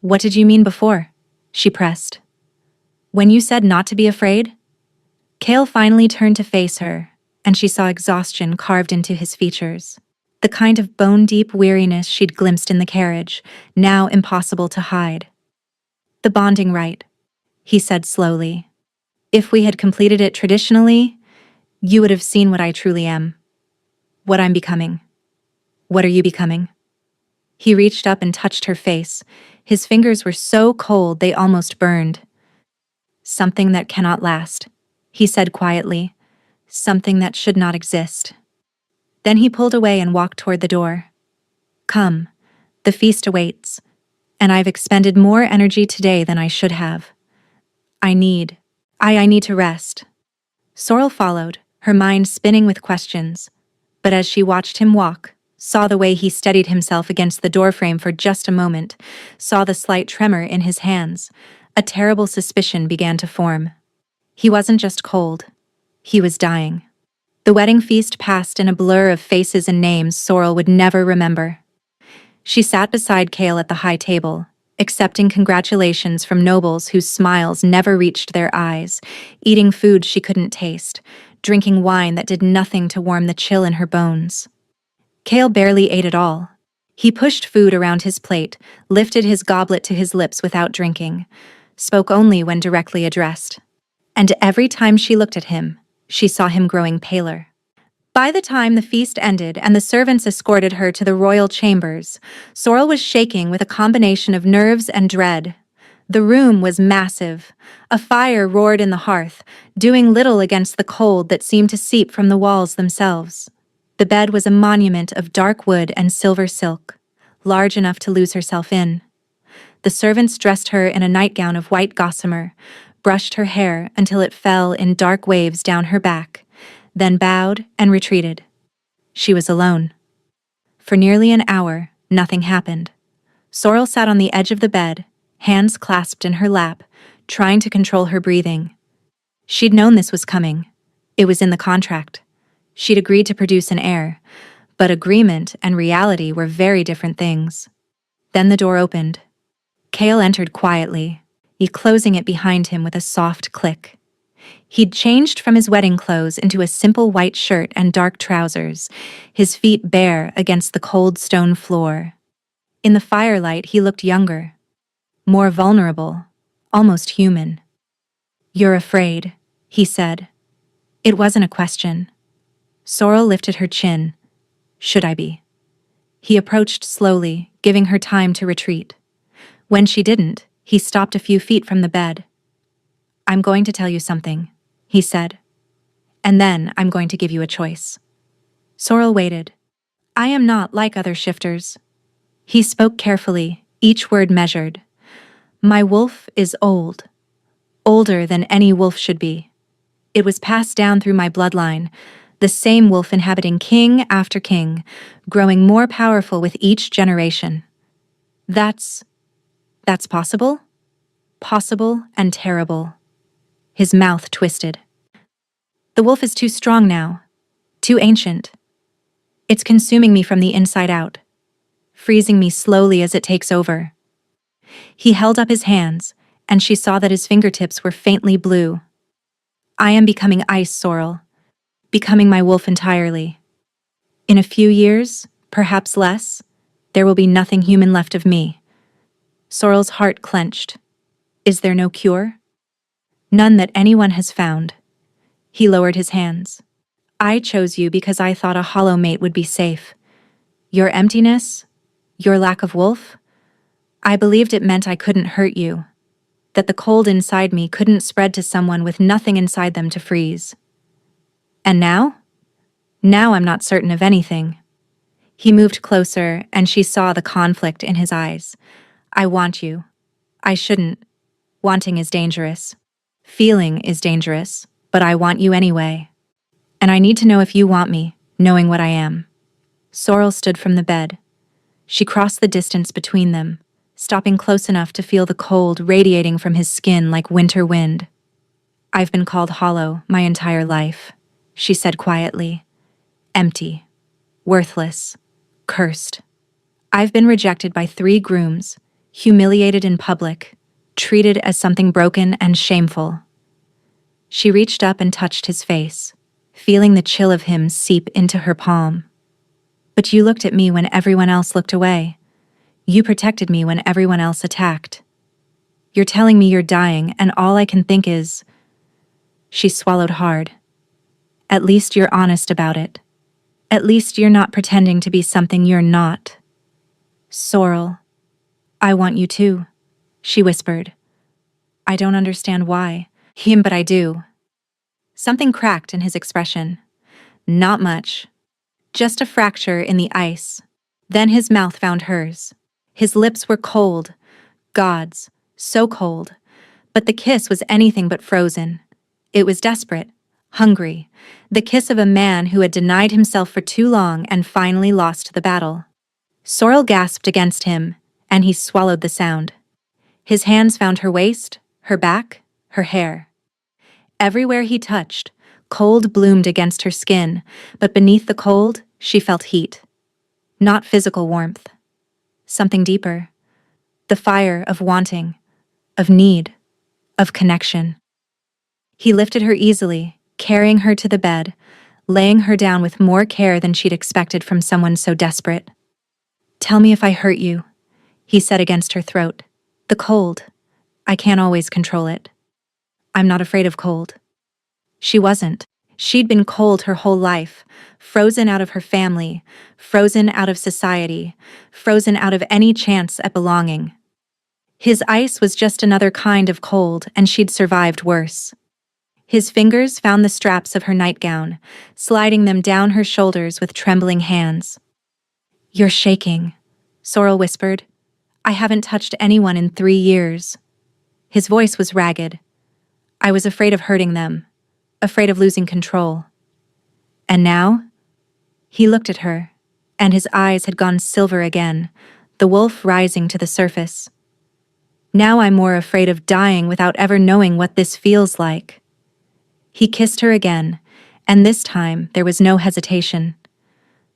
Speaker 1: "What did you mean before?" she pressed. "When you said not to be afraid?" Cale finally turned to face her, and she saw exhaustion carved into his features. The kind of bone-deep weariness she'd glimpsed in the carriage, now impossible to hide. "The bonding rite," he said slowly. "If we had completed it traditionally, you would have seen what I truly am. What I'm becoming. What are you becoming?" He reached up and touched her face. His fingers were so cold they almost burned. "Something that cannot last," he said quietly. "Something that should not exist." Then he pulled away and walked toward the door. "Come, the feast awaits, and I've expended more energy today than I should have. I need to rest." Sorrel followed, her mind spinning with questions. But as she watched him walk, saw the way he steadied himself against the doorframe for just a moment, saw the slight tremor in his hands, a terrible suspicion began to form. He wasn't just cold. He was dying. The wedding feast passed in a blur of faces and names Sorrel would never remember. She sat beside Cale at the high table, accepting congratulations from nobles whose smiles never reached their eyes, eating food she couldn't taste, drinking wine that did nothing to warm the chill in her bones. Cale barely ate at all. He pushed food around his plate, lifted his goblet to his lips without drinking, spoke only when directly addressed. And every time she looked at him, she saw him growing paler. By the time the feast ended and the servants escorted her to the royal chambers, Sorrel was shaking with a combination of nerves and dread. The room was massive. A fire roared in the hearth, doing little against the cold that seemed to seep from the walls themselves. The bed was a monument of dark wood and silver silk, large enough to lose herself in. The servants dressed her in a nightgown of white gossamer, brushed her hair until it fell in dark waves down her back, then bowed and retreated. She was alone. For nearly an hour, nothing happened. Sorrel sat on the edge of the bed, hands clasped in her lap, trying to control her breathing. She'd known this was coming. It was in the contract. She'd agreed to produce an heir, but agreement and reality were very different things. Then the door opened. Cale entered quietly, closing it behind him with a soft click. He'd changed from his wedding clothes into a simple white shirt and dark trousers, his feet bare against the cold stone floor. In the firelight, he looked younger, more vulnerable, almost human. "You're afraid," he said. It wasn't a question. Sorrel lifted her chin. "Should I be?" He approached slowly, giving her time to retreat. When she didn't, he stopped a few feet from the bed. "I'm going to tell you something," he said. "And then I'm going to give you a choice." Sorrel waited. "I am not like other shifters." He spoke carefully, each word measured. "My wolf is old. Older than any wolf should be. It was passed down through my bloodline, the same wolf inhabiting king after king, growing more powerful with each generation. That's possible? Possible and terrible." His mouth twisted. "The wolf is too strong now, too ancient. It's consuming me from the inside out, freezing me slowly as it takes over." He held up his hands, and she saw that his fingertips were faintly blue. "I am becoming ice, Sorrel, becoming my wolf entirely. In a few years, perhaps less, there will be nothing human left of me." Sorrel's heart clenched. "Is there no cure?" "None that anyone has found," He lowered his hands. I chose you because I thought a hollow mate would be safe. Your emptiness, your lack of wolf, I believed it meant I couldn't hurt you, that the cold inside me couldn't spread to someone with nothing inside them to freeze. And now? Now I'm not certain of anything. He moved closer, and she saw the conflict in his eyes. I want you. I shouldn't. Wanting is dangerous. Feeling is dangerous, but I want you anyway. And I need to know if you want me, knowing what I am. Sorrel stood from the bed. She crossed the distance between them, stopping close enough to feel the cold radiating from his skin like winter wind. I've been called hollow my entire life, she said quietly. Empty. Worthless. Cursed. I've been rejected by 3 grooms, humiliated in public, treated as something broken and shameful. She reached up and touched his face, feeling the chill of him seep into her palm. But you looked at me when everyone else looked away. You protected me when everyone else attacked. You're telling me you're dying, and all I can think is... She swallowed hard. At least you're honest about it. At least you're not pretending to be something you're not. Sorrel, I want you too, she whispered. I don't understand why, but I do. Something cracked in his expression. Not much. Just a fracture in the ice. Then his mouth found hers. His lips were cold. Gods, so cold. But the kiss was anything but frozen. It was desperate, hungry, the kiss of a man who had denied himself for too long and finally lost the battle. Sorrel gasped against him, and he swallowed the sound. His hands found her waist, her back, her hair. Everywhere he touched, cold bloomed against her skin, but beneath the cold, she felt heat. Not physical warmth. Something deeper. The fire of wanting, of need, of connection. He lifted her easily, carrying her to the bed, laying her down with more care than she'd expected from someone so desperate. Tell me if I hurt you, he said against her throat. The cold. I can't always control it. I'm not afraid of cold. She wasn't. She'd been cold her whole life, frozen out of her family, frozen out of society, frozen out of any chance at belonging. His ice was just another kind of cold, and she'd survived worse. His fingers found the straps of her nightgown, sliding them down her shoulders with trembling hands. You're shaking, Sorrel whispered. I haven't touched anyone in 3 years. His voice was ragged. I was afraid of hurting them, afraid of losing control. And now? He looked at her, and his eyes had gone silver again, the wolf rising to the surface. Now I'm more afraid of dying without ever knowing what this feels like. He kissed her again, and this time there was no hesitation.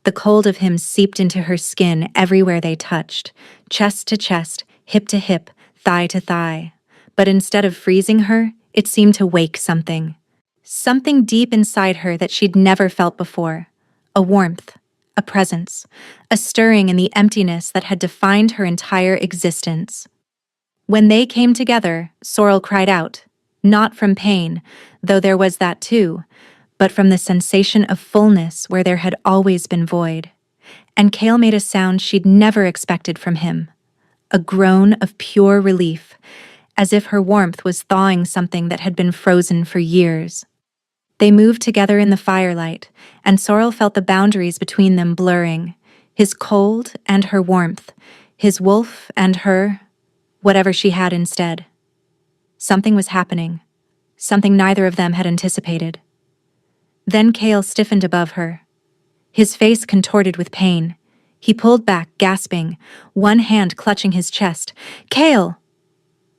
Speaker 1: The cold of him seeped into her skin everywhere they touched, chest to chest, hip to hip, thigh to thigh. But instead of freezing her, it seemed to wake something. Something deep inside her that she'd never felt before. A warmth, a presence, a stirring in the emptiness that had defined her entire existence. When they came together, Sorrel cried out, not from pain, though there was that too, but from the sensation of fullness where there had always been void. And Kale made a sound she'd never expected from him, a groan of pure relief, as if her warmth was thawing something that had been frozen for years. They moved together in the firelight, and Sorrel felt the boundaries between them blurring, his cold and her warmth, his wolf and her, whatever she had instead. Something was happening, something neither of them had anticipated. Then Kale stiffened above her. His face contorted with pain. He pulled back, gasping, one hand clutching his chest. Kale!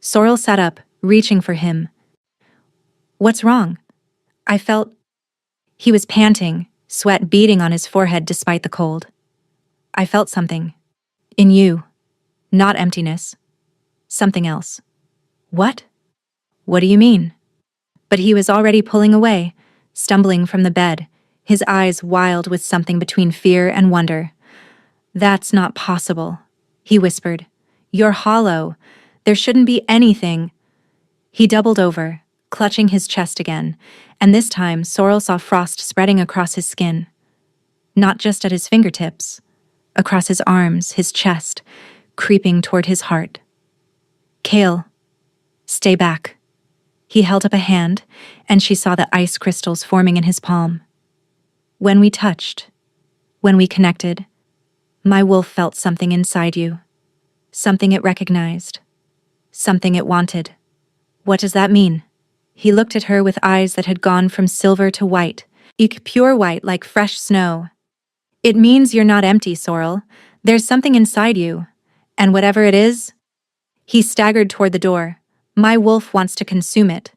Speaker 1: Sorrel sat up, reaching for him. What's wrong? I felt... He was panting, sweat beading on his forehead despite the cold. I felt something. In you. Not emptiness. Something else. What? What do you mean? But he was already pulling away, stumbling from the bed, his eyes wild with something between fear and wonder. That's not possible, he whispered. You're hollow. There shouldn't be anything. He doubled over, clutching his chest again, And this time, Sorrel saw frost spreading across his skin, not just at his fingertips, across his arms, his chest, creeping toward his heart. Kale, stay back. He held up a hand, and she saw the ice crystals forming in his palm. When we touched, when we connected, my wolf felt something inside you. Something it recognized. Something it wanted. What does that mean? He looked at her with eyes that had gone from silver to white, pure white like fresh snow. It means you're not empty, Sorrel. There's something inside you. And whatever it is, he staggered toward the door. My wolf wants to consume it.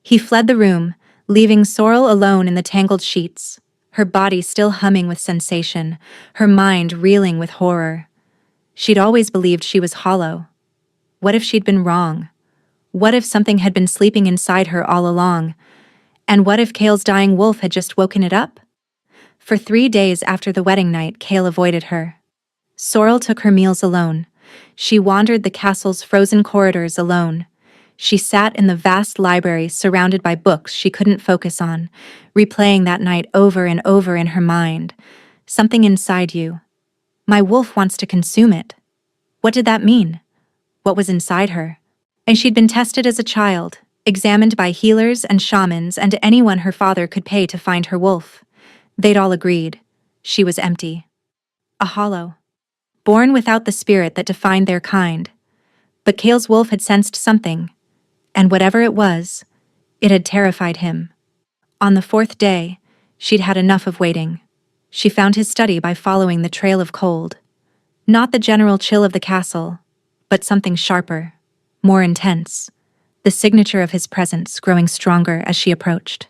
Speaker 1: He fled the room, leaving Sorrel alone in the tangled sheets, her body still humming with sensation, her mind reeling with horror. She'd always believed she was hollow. What if she'd been wrong? What if something had been sleeping inside her all along? And what if Kale's dying wolf had just woken it up? For 3 days after the wedding night, Kale avoided her. Sorrel took her meals alone. She wandered the castle's frozen corridors alone. She sat in the vast library surrounded by books she couldn't focus on, replaying that night over and over in her mind. Something inside you. My wolf wants to consume it. What did that mean? What was inside her? And she'd been tested as a child, examined by healers and shamans and anyone her father could pay to find her wolf. They'd all agreed. She was empty. A hollow. Born without the spirit that defined their kind. But Kale's wolf had sensed something, and whatever it was, it had terrified him. On the 4th day, she'd had enough of waiting. She found his study by following the trail of cold. Not the general chill of the castle, but something sharper, more intense, the signature of his presence growing stronger as she approached.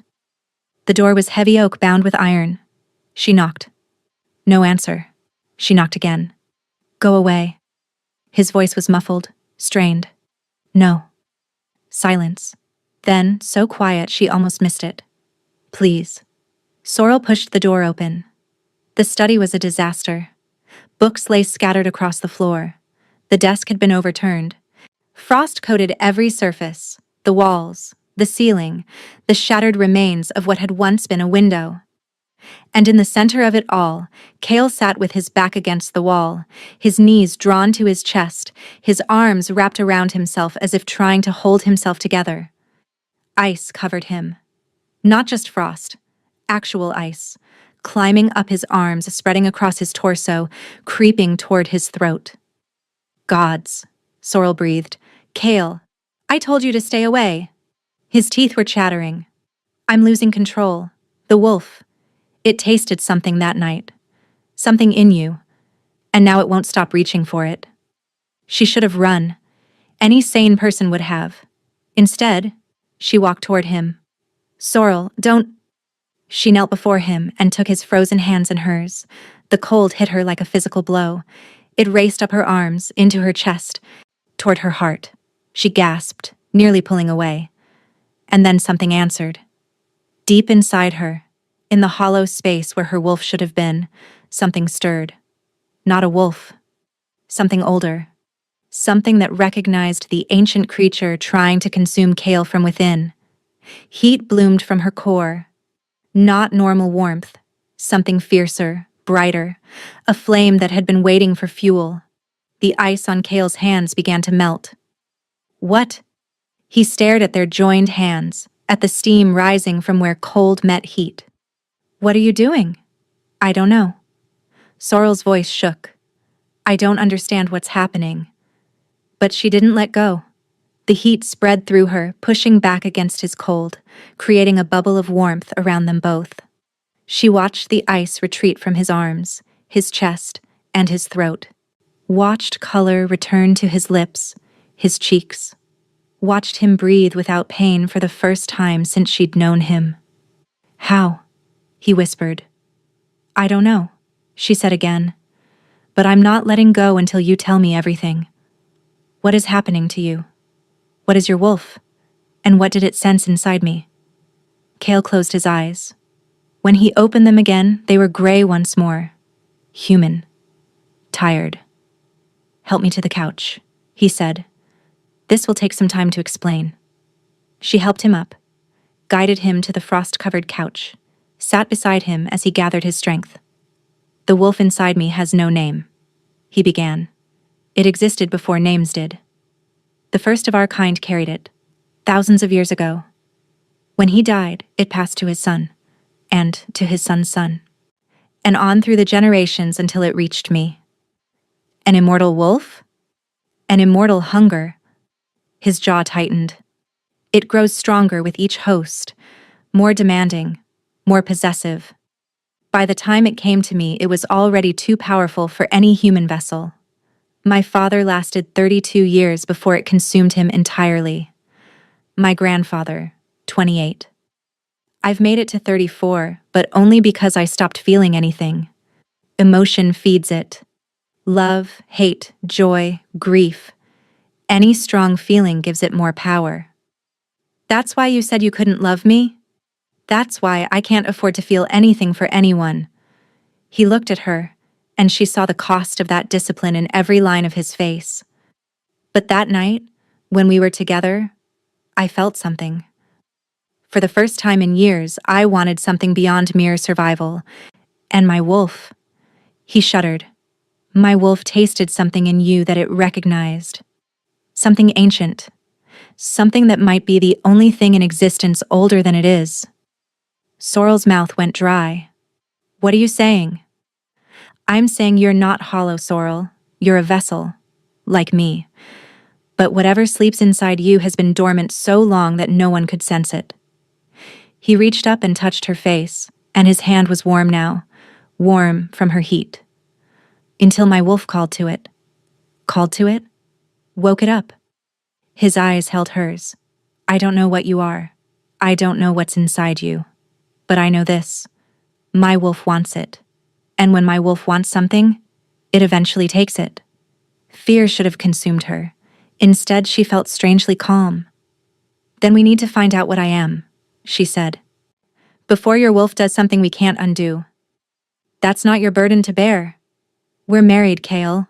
Speaker 1: The door was heavy oak bound with iron. She knocked. No answer. She knocked again. Go away. His voice was muffled, strained. No. Silence. Then, so quiet she almost missed it. Please. Sorrel pushed the door open. The study was a disaster. Books lay scattered across the floor. The desk had been overturned. Frost coated every surface, the walls, the ceiling, the shattered remains of what had once been a window. And in the center of it all, Kale sat with his back against the wall, his knees drawn to his chest, his arms wrapped around himself as if trying to hold himself together. Ice covered him. Not just frost, actual ice, climbing up his arms, spreading across his torso, creeping toward his throat. Gods, Sorrel breathed. Kale, I told you to stay away. His teeth were chattering. I'm losing control. The wolf. It tasted something that night. Something in you. And now it won't stop reaching for it. She should have run. Any sane person would have. Instead, she walked toward him. Sorrel, don't... She knelt before him and took his frozen hands in hers. The cold hit her like a physical blow. It raced up her arms, into her chest, toward her heart. She gasped, nearly pulling away. And then something answered. Deep inside her, in the hollow space where her wolf should have been, something stirred. Not a wolf. Something older. Something that recognized the ancient creature trying to consume Kale from within. Heat bloomed from her core. Not normal warmth. Something fiercer, brighter. A flame that had been waiting for fuel. The ice on Kale's hands began to melt. What? He stared at their joined hands, at the steam rising from where cold met heat. What are you doing? I don't know. Sorrel's voice shook. I don't understand what's happening. But she didn't let go. The heat spread through her, pushing back against his cold, creating a bubble of warmth around them both. She watched the ice retreat from his arms, his chest, and his throat. Watched color return to his lips, his cheeks. Watched him breathe without pain for the first time since she'd known him. How? He whispered. I don't know, she said again. But I'm not letting go until you tell me everything. What is happening to you? What is your wolf? And what did it sense inside me? Kale closed his eyes. When he opened them again, they were gray once more. Human. Tired. Help me to the couch, he said. This will take some time to explain. She helped him up. guided him to the frost-covered couch, sat beside him as he gathered his strength. "The wolf inside me has no name," he began. "It existed before names did. The first of our kind carried it, thousands of years ago. When he died, it passed to his son, and to his son's son, and on through the generations until it reached me. An immortal wolf? An immortal hunger." His jaw tightened. "It grows stronger with each host, more demanding, more possessive. By the time it came to me, it was already too powerful for any human vessel. My father lasted 32 years before it consumed him entirely. My grandfather, 28. I've made it to 34, but only because I stopped feeling anything. Emotion feeds it. Love, hate, joy, grief. Any strong feeling gives it more power. That's why you said you couldn't love me? That's why I can't afford to feel anything for anyone." He looked at her, and she saw the cost of that discipline in every line of his face. "But that night, when we were together, I felt something. For the first time in years, I wanted something beyond mere survival. And my wolf," he shuddered, "my wolf tasted something in you that it recognized. Something ancient. Something that might be the only thing in existence older than it is." Sorrel's mouth went dry. "What are you saying?" "I'm saying you're not hollow, Sorrel. You're a vessel, like me. But whatever sleeps inside you has been dormant so long that no one could sense it." He reached up and touched her face, and his hand was warm now, warm from her heat. "Until my wolf called to it." "Called to it?" "Woke it up." His eyes held hers. "I don't know what you are. I don't know what's inside you. But I know this. My wolf wants it. And when my wolf wants something, it eventually takes it." Fear should have consumed her. Instead, she felt strangely calm. "Then we need to find out what I am," she said. "Before your wolf does something we can't undo. That's not your burden to bear. We're married, Kale."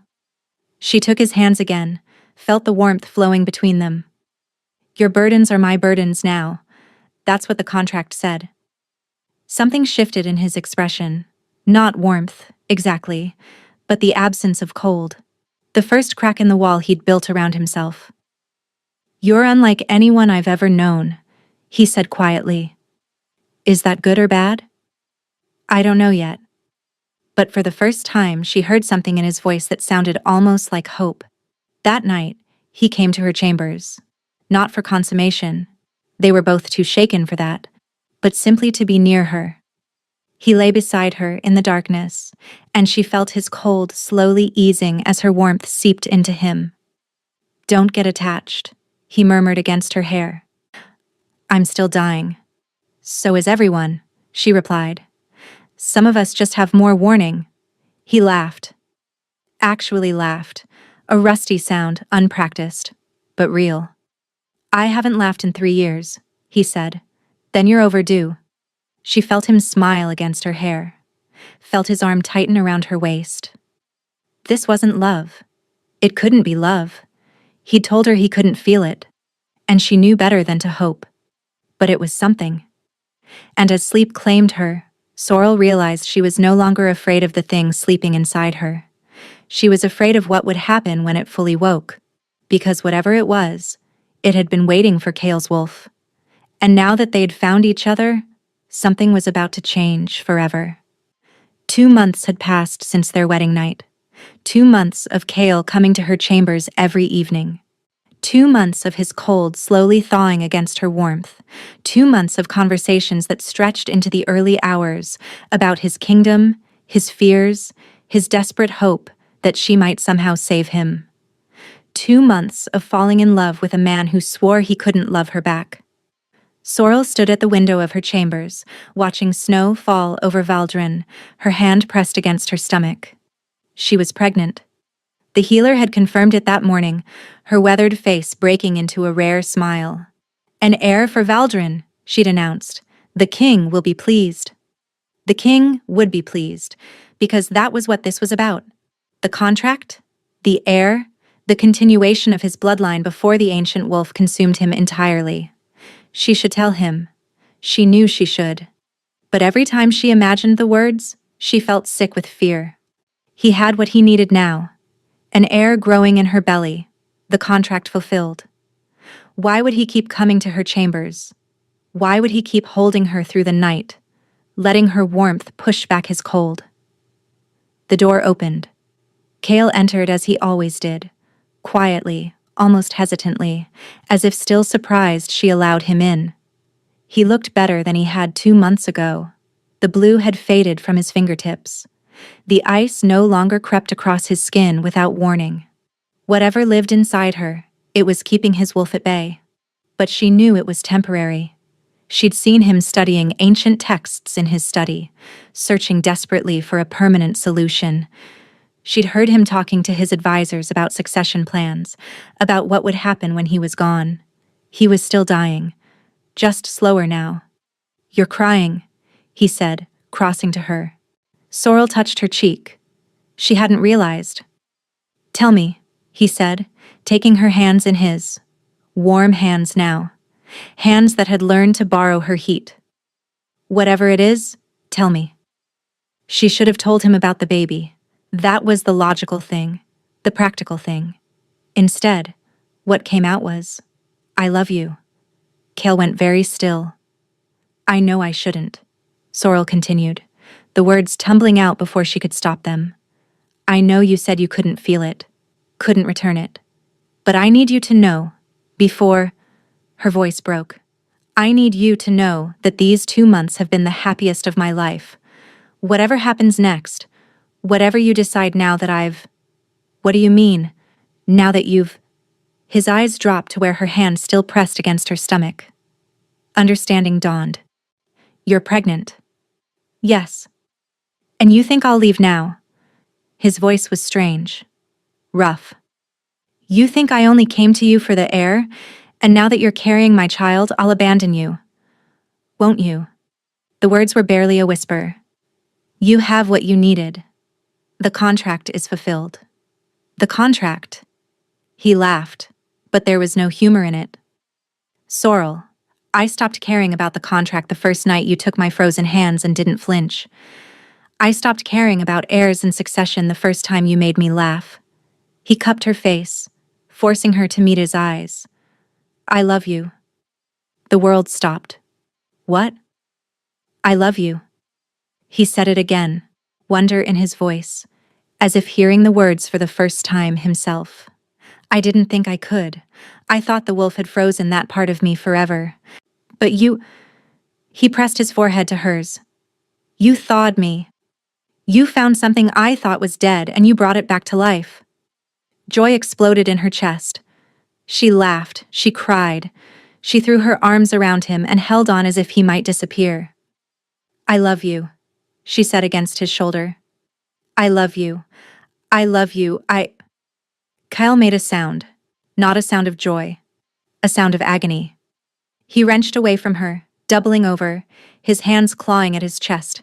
Speaker 1: She took his hands again, felt the warmth flowing between them. "Your burdens are my burdens now. That's what the contract said." Something shifted in his expression. Not warmth, exactly, but the absence of cold. The first crack in the wall he'd built around himself. "You're unlike anyone I've ever known," he said quietly. "Is that good or bad?" "I don't know yet." But for the first time, she heard something in his voice that sounded almost like hope. That night, he came to her chambers. Not for consummation. They were both too shaken for that. But simply to be near her. He lay beside her in the darkness, and she felt his cold slowly easing as her warmth seeped into him. "Don't get attached," he murmured against her hair. "I'm still dying." "So is everyone," she replied. "Some of us just have more warning." He laughed. Actually laughed, a rusty sound, unpracticed, but real. "I haven't laughed in 3 years," he said. "Then you're overdue." She felt him smile against her hair, felt his arm tighten around her waist. This wasn't love. It couldn't be love. He'd told her he couldn't feel it, and she knew better than to hope. But it was something. And as sleep claimed her, Sorrel realized she was no longer afraid of the thing sleeping inside her. She was afraid of what would happen when it fully woke, because whatever it was, it had been waiting for Kale's wolf. And now that they'd found each other, something was about to change forever. 2 months had passed since their wedding night. 2 months of Kale coming to her chambers every evening. 2 months of his cold slowly thawing against her warmth. 2 months of conversations that stretched into the early hours about his kingdom, his fears, his desperate hope that she might somehow save him. 2 months of falling in love with a man who swore he couldn't love her back. Sorrel stood at the window of her chambers, watching snow fall over Valdrin, her hand pressed against her stomach. She was pregnant. The healer had confirmed it that morning, her weathered face breaking into a rare smile. "An heir for Valdrin," she'd announced. "The king will be pleased." The king would be pleased, because that was what this was about. The contract, the heir, the continuation of his bloodline before the ancient wolf consumed him entirely. She should tell him. She knew she should. But every time she imagined the words, she felt sick with fear. He had what he needed now. An heir growing in her belly, the contract fulfilled. Why would he keep coming to her chambers? Why would he keep holding her through the night, letting her warmth push back his cold? The door opened. Cale entered as he always did, quietly, almost hesitantly, as if still surprised she allowed him in. He looked better than he had 2 months ago. The blue had faded from his fingertips. The ice no longer crept across his skin without warning. Whatever lived inside her, it was keeping his wolf at bay. But she knew it was temporary. She'd seen him studying ancient texts in his study, searching desperately for a permanent solution. She'd heard him talking to his advisors about succession plans, about what would happen when he was gone. He was still dying, just slower now. "You're crying," he said, crossing to her. Sorrel touched her cheek. She hadn't realized. "Tell me," he said, taking her hands in his. Warm hands now. Hands that had learned to borrow her heat. "Whatever it is, tell me." She should have told him about the baby. That was the logical thing, the practical thing. Instead, what came out was, "I love you." Cale went very still. "I know I shouldn't," Sorrel continued, the words tumbling out before she could stop them. "I know you said you couldn't feel it, couldn't return it. But I need you to know, before—" Her voice broke. "I need you to know that these 2 months have been the happiest of my life. Whatever happens next, whatever you decide now that I've—" "What do you mean, now that you've—" His eyes dropped to where her hand still pressed against her stomach. Understanding dawned. "You're pregnant." "Yes." "And you think I'll leave now?" His voice was strange. Rough. "You think I only came to you for the heir, and now that you're carrying my child, I'll abandon you? Won't you?" The words were barely a whisper. "You have what you needed. The contract is fulfilled." "The contract?" He laughed, but there was no humor in it. "Sorrel, I stopped caring about the contract the first night you took my frozen hands and didn't flinch. I stopped caring about heirs and succession the first time you made me laugh." He cupped her face, forcing her to meet his eyes. "I love you." The world stopped. "What?" "I love you." He said it again, wonder in his voice, as if hearing the words for the first time himself. "I didn't think I could. I thought the wolf had frozen that part of me forever. But you—" He pressed his forehead to hers. "You thawed me. You found something I thought was dead and you brought it back to life." Joy exploded in her chest. She laughed, she cried. She threw her arms around him and held on as if he might disappear. "I love you," she said against his shoulder. "I love you. I love you. Kyle made a sound, not a sound of joy, a sound of agony. He wrenched away from her, doubling over, his hands clawing at his chest.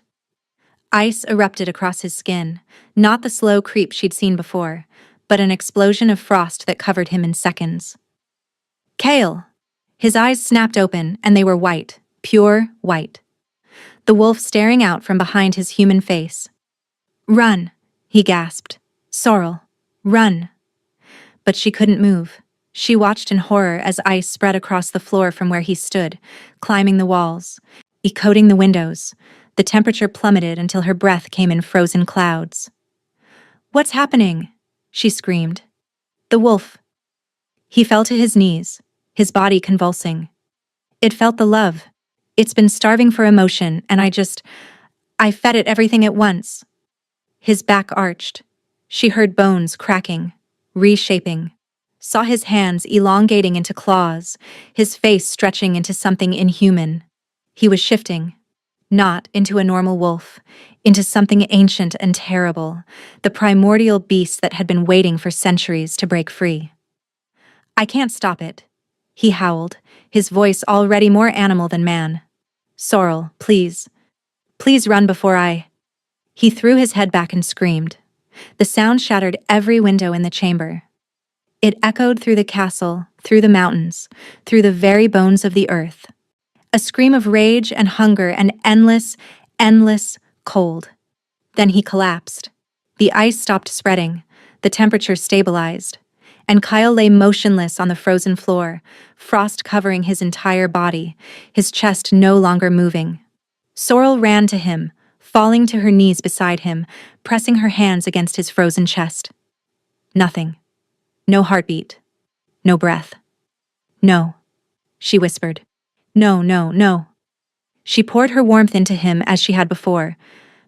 Speaker 1: Ice erupted across his skin, not the slow creep she'd seen before, but an explosion of frost that covered him in seconds. "Kale!" His eyes snapped open, and they were white, pure white. The wolf staring out from behind his human face. "Run!" he gasped. "Sorrel, run!" But she couldn't move. She watched in horror as ice spread across the floor from where he stood, climbing the walls, coating the windows. The temperature plummeted until her breath came in frozen clouds. "What's happening?" she screamed. "The wolf." He fell to his knees, his body convulsing. "It felt the love. It's been starving for emotion, and I fed it everything at once." His back arched. She heard bones cracking, reshaping. Saw his hands elongating into claws, his face stretching into something inhuman. He was shifting. Not into a normal wolf, into something ancient and terrible, the primordial beast that had been waiting for centuries to break free. "I can't stop it," he howled, his voice already more animal than man. "Sorrel, please. Please run before I—" He threw his head back and screamed. The sound shattered every window in the chamber. It echoed through the castle, through the mountains, through the very bones of the earth. A scream of rage and hunger and endless, endless cold. Then he collapsed. The ice stopped spreading, the temperature stabilized, and Kyle lay motionless on the frozen floor, frost covering his entire body, his chest no longer moving. Sorrel ran to him, falling to her knees beside him, pressing her hands against his frozen chest. Nothing. No heartbeat. No breath. No, she whispered. No, no, no. She poured her warmth into him as she had before,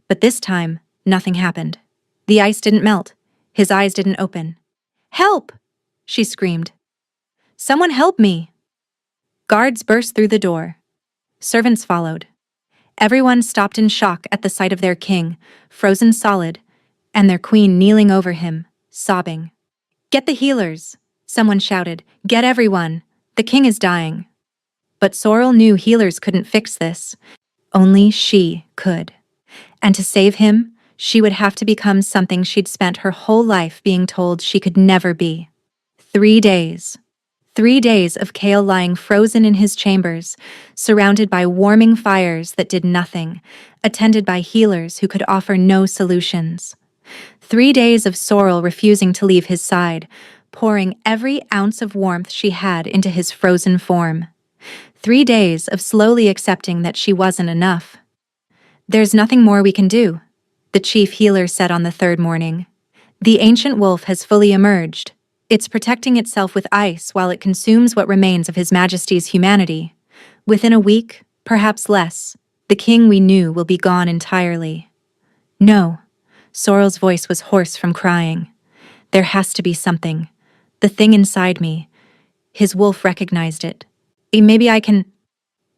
Speaker 1: but this time, nothing happened. The ice didn't melt. His eyes didn't open. Help! She screamed. Someone help me! Guards burst through the door. Servants followed. Everyone stopped in shock at the sight of their king, frozen solid, and their queen kneeling over him, sobbing. Get the healers! Someone shouted. Get everyone! The king is dying. But Sorrel knew healers couldn't fix this. Only she could. And to save him, she would have to become something she'd spent her whole life being told she could never be. 3 days. 3 days of Kale lying frozen in his chambers, surrounded by warming fires that did nothing, attended by healers who could offer no solutions. 3 days of Sorrel refusing to leave his side, pouring every ounce of warmth she had into his frozen form. 3 days of slowly accepting that she wasn't enough. There's nothing more we can do, the chief healer said on the 3rd morning. The ancient wolf has fully emerged. It's protecting itself with ice while it consumes what remains of His Majesty's humanity. Within a week, perhaps less, the king we knew will be gone entirely. No. Sorrel's voice was hoarse from crying. There has to be something. The thing inside me. His wolf recognized it. Maybe I can...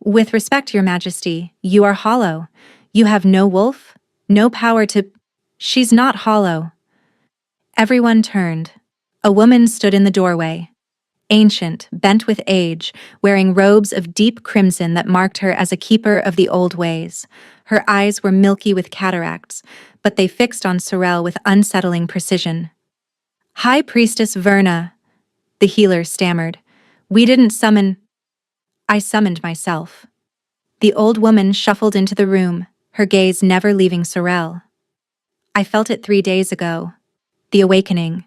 Speaker 1: With respect, Your Majesty, you are hollow. You have no wolf, no power to... She's not hollow. Everyone turned. A woman stood in the doorway. Ancient, bent with age, wearing robes of deep crimson that marked her as a keeper of the old ways. Her eyes were milky with cataracts, but they fixed on Sorrel with unsettling precision. High Priestess Verna, the healer stammered. We didn't summon... I summoned myself. The old woman shuffled into the room, her gaze never leaving Sorrel. I felt it 3 days ago. The awakening.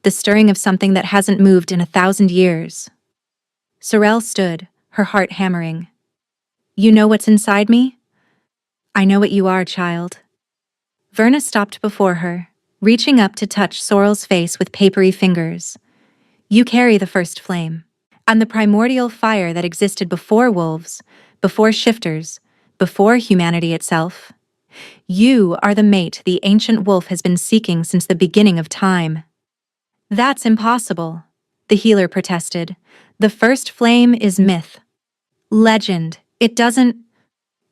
Speaker 1: The stirring of something that hasn't moved in 1,000 years. Sorrel stood, her heart hammering. You know what's inside me? I know what you are, child. Verna stopped before her, reaching up to touch Sorrel's face with papery fingers. You carry the first flame, and the primordial fire that existed before wolves, before shifters, before humanity itself. You are the mate the ancient wolf has been seeking since the beginning of time. That's impossible, the healer protested. The first flame is myth. Legend. It doesn't...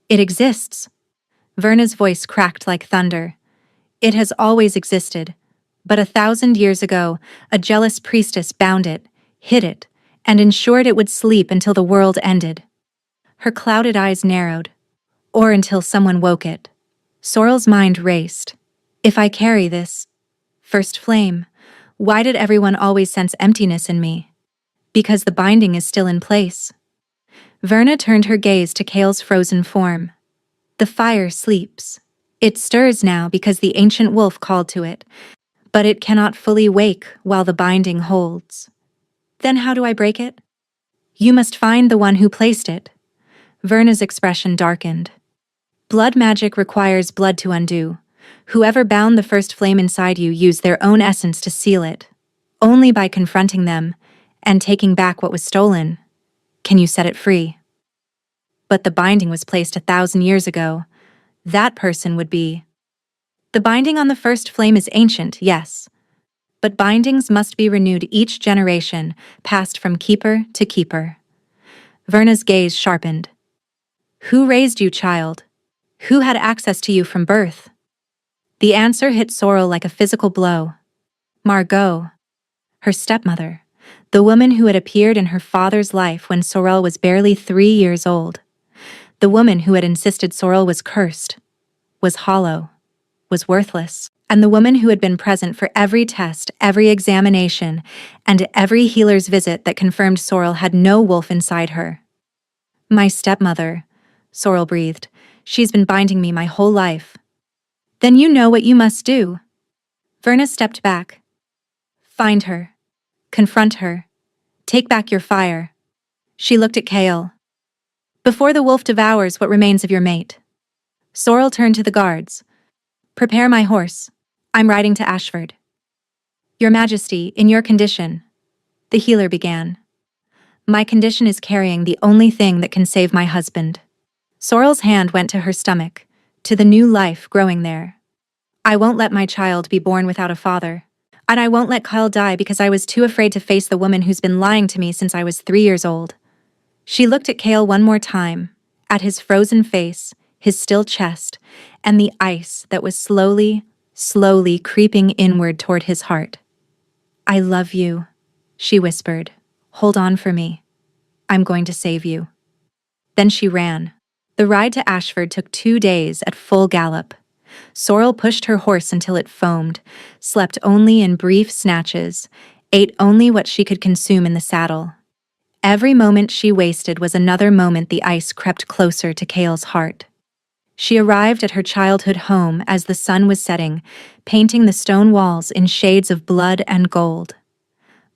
Speaker 1: It exists. Verna's voice cracked like thunder. It has always existed. But 1,000 years ago, a jealous priestess bound it, hid it, and ensured it would sleep until the world ended. Her clouded eyes narrowed. Or until someone woke it. Sorrel's mind raced. If I carry this first flame, why did everyone always sense emptiness in me? Because the binding is still in place. Verna turned her gaze to Kale's frozen form. The fire sleeps. It stirs now because the ancient wolf called to it, but it cannot fully wake while the binding holds. Then how do I break it? You must find the one who placed it. Verna's expression darkened. Blood magic requires blood to undo. Whoever bound the first flame inside you used their own essence to seal it. Only by confronting them and taking back what was stolen can you set it free. But the binding was placed 1,000 years ago. That person would be... The binding on the first flame is ancient, yes. But bindings must be renewed each generation, passed from keeper to keeper. Verna's gaze sharpened. Who raised you, child? Who had access to you from birth? The answer hit Sorrel like a physical blow. Margot, her stepmother, the woman who had appeared in her father's life when Sorrel was barely 3 years old. The woman who had insisted Sorrel was cursed, was hollow, was worthless, and the woman who had been present for every test, every examination, and every healer's visit that confirmed Sorrel had no wolf inside her. My stepmother, Sorrel breathed. She's been binding me my whole life. Then you know what you must do. Verna stepped back. Find her. Confront her. Take back your fire. She looked at Kale. Before the wolf devours what remains of your mate. Sorrel turned to the guards. Prepare my horse. I'm riding to Ashford. Your Majesty, in your condition. The healer began. My condition is carrying the only thing that can save my husband. Sorrel's hand went to her stomach, to the new life growing there. I won't let my child be born without a father. And I won't let Kyle die because I was too afraid to face the woman who's been lying to me since I was 3 years old. She looked at Kale one more time, at his frozen face, his still chest, and the ice that was slowly creeping inward toward his heart. I love you, she whispered. Hold on for me. I'm going to save you. Then she ran. The ride to Ashford took 2 days at full gallop. Sorrel pushed her horse until it foamed, slept only in brief snatches, ate only what she could consume in the saddle. Every moment she wasted was another moment the ice crept closer to Kale's heart. She arrived at her childhood home as the sun was setting, painting the stone walls in shades of blood and gold.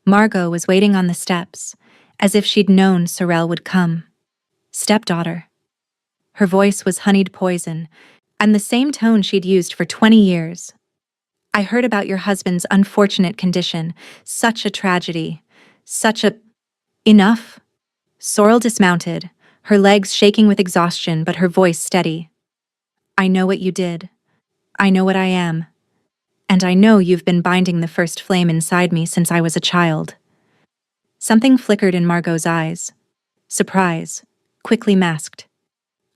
Speaker 1: Margot was waiting on the steps, as if she'd known Sorrel would come. Stepdaughter. Her voice was honeyed poison, and the same tone she'd used for 20 years. I heard about your husband's unfortunate condition. Such a tragedy. Enough? Sorrel dismounted, her legs shaking with exhaustion but her voice steady. I know what you did. I know what I am. And I know you've been binding the first flame inside me since I was a child. Something flickered in Margot's eyes. Surprise, quickly masked.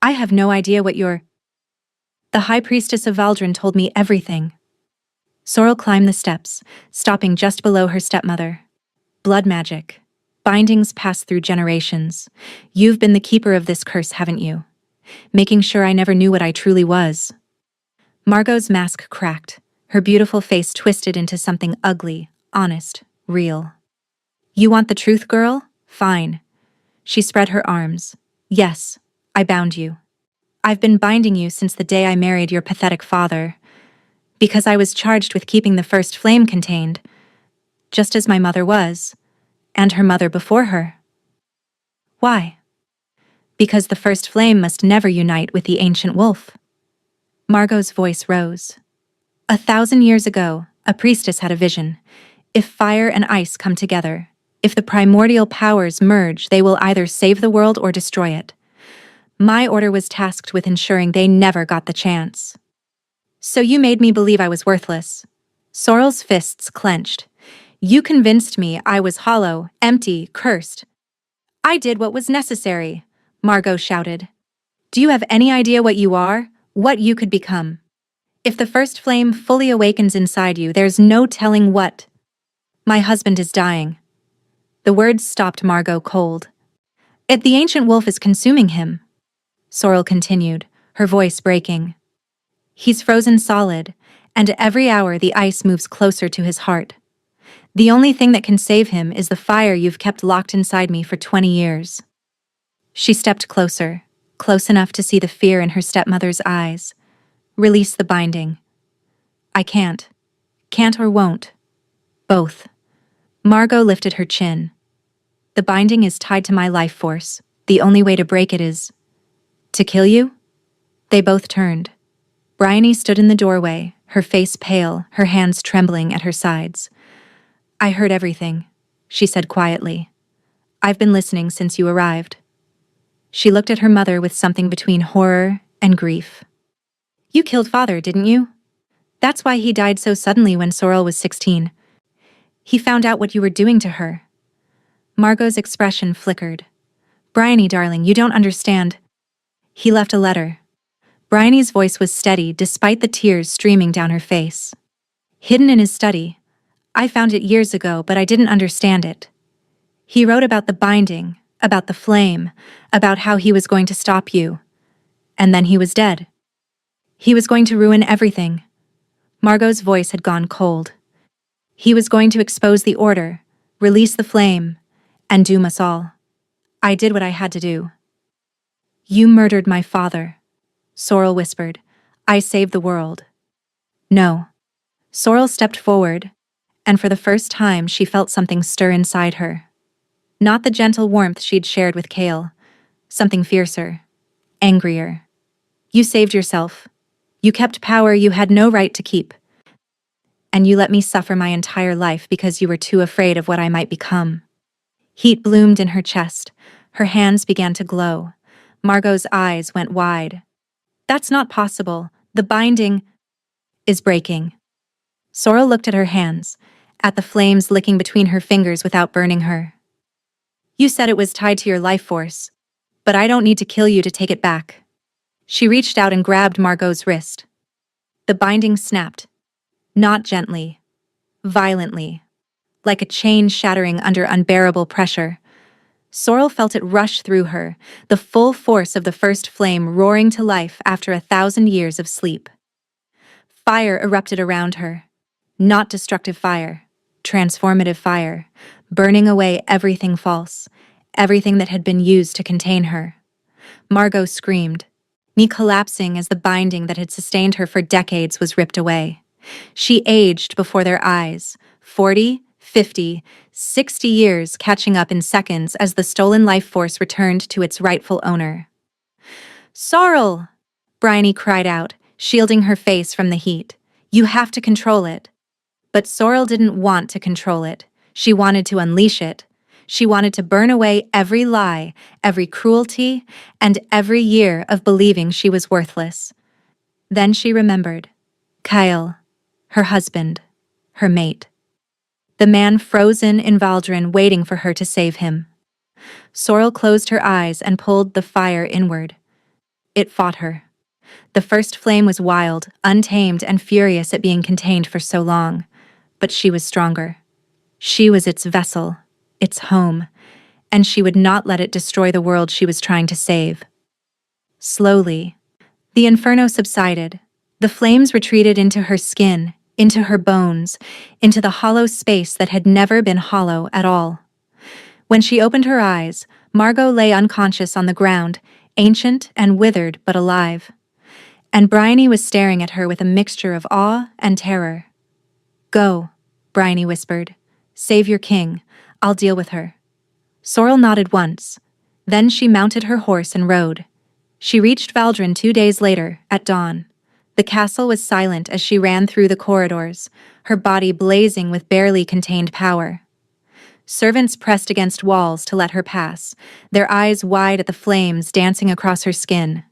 Speaker 1: I have no idea what you're... The High Priestess of Valdrin told me everything. Sorrel climbed the steps, stopping just below her stepmother. Blood magic. Bindings pass through generations. You've been the keeper of this curse, haven't you? Making sure I never knew what I truly was. Margot's mask cracked, her beautiful face twisted into something ugly, honest, real. You want the truth, girl? Fine. She spread her arms. Yes, I bound you. I've been binding you since the day I married your pathetic father, because I was charged with keeping the first flame contained, just as my mother was, and her mother before her. Why? Because the first flame must never unite with the ancient wolf. Margot's voice rose. 1,000 years ago, a priestess had a vision. If fire and ice come together, if the primordial powers merge, they will either save the world or destroy it. My order was tasked with ensuring they never got the chance. So you made me believe I was worthless. Sorrel's fists clenched. You convinced me I was hollow, empty, cursed. I did what was necessary, Margot shouted. Do you have any idea what you are, what you could become? If the first flame fully awakens inside you, there's no telling what. My husband is dying. The words stopped Margot cold. The ancient wolf is consuming him. Sorrel continued, her voice breaking. He's frozen solid, and every hour the ice moves closer to his heart. The only thing that can save him is the fire you've kept locked inside me for 20 years. She stepped closer, close enough to see the fear in her stepmother's eyes. Release the binding. I can't. Can't or won't. Both. Margot lifted her chin. The binding is tied to my life force. The only way to break it is... to kill you? They both turned. Bryony stood in the doorway, her face pale, her hands trembling at her sides. I heard everything, she said quietly. I've been listening since you arrived. She looked at her mother with something between horror and grief. You killed father, didn't you? That's why he died so suddenly when Sorrel was 16. He found out what you were doing to her. Margot's expression flickered. Bryony, darling, you don't understand. He left a letter. Bryony's voice was steady despite the tears streaming down her face. Hidden in his study. I found it years ago, but I didn't understand it. He wrote about the binding, about the flame, about how he was going to stop you. And then he was dead. He was going to ruin everything. Margot's voice had gone cold. He was going to expose the order, release the flame, and doom us all. I did what I had to do. You murdered my father, Sorrel whispered. I saved the world. No. Sorrel stepped forward, and for the first time she felt something stir inside her. Not the gentle warmth she'd shared with Kale. Something fiercer, angrier. You saved yourself. You kept power you had no right to keep. And you let me suffer my entire life because you were too afraid of what I might become. Heat bloomed in her chest. Her hands began to glow. Margot's eyes went wide. That's not possible. The binding is breaking. Sorrel looked at her hands, at the flames licking between her fingers without burning her. You said it was tied to your life force, but I don't need to kill you to take it back. She reached out and grabbed Margot's wrist. The binding snapped. Not gently. Violently. Like a chain shattering under unbearable pressure. Sorrel felt it rush through her, the full force of the first flame roaring to life after 1,000 years of sleep. Fire erupted around her. Not destructive fire. Transformative fire. Burning away everything false. Everything that had been used to contain her. Margot screamed, knee collapsing as the binding that had sustained her for decades was ripped away. She aged before their eyes, 40, 50, 60 years catching up in seconds as the stolen life force returned to its rightful owner. Sorrel! Bryony cried out, shielding her face from the heat. You have to control it. But Sorrel didn't want to control it. She wanted to unleash it. She wanted to burn away every lie, every cruelty, and every year of believing she was worthless. Then she remembered. Kyle, her husband, her mate. The man frozen in Valdrin waiting for her to save him. Sorrel closed her eyes and pulled the fire inward. It fought her. The first flame was wild, untamed, and furious at being contained for so long. But she was stronger. She was its vessel, its home, and she would not let it destroy the world she was trying to save. Slowly, the inferno subsided. The flames retreated into her skin, into her bones, into the hollow space that had never been hollow at all. When she opened her eyes, Margot lay unconscious on the ground, ancient and withered but alive. And Bryony was staring at her with a mixture of awe and terror. Go, Bryony whispered. Save your king. I'll deal with her. Sorrel nodded once. Then she mounted her horse and rode. She reached Valdrin 2 days later, at dawn. The castle was silent as she ran through the corridors, her body blazing with barely contained power. Servants pressed against walls to let her pass, their eyes wide at the flames dancing across her skin.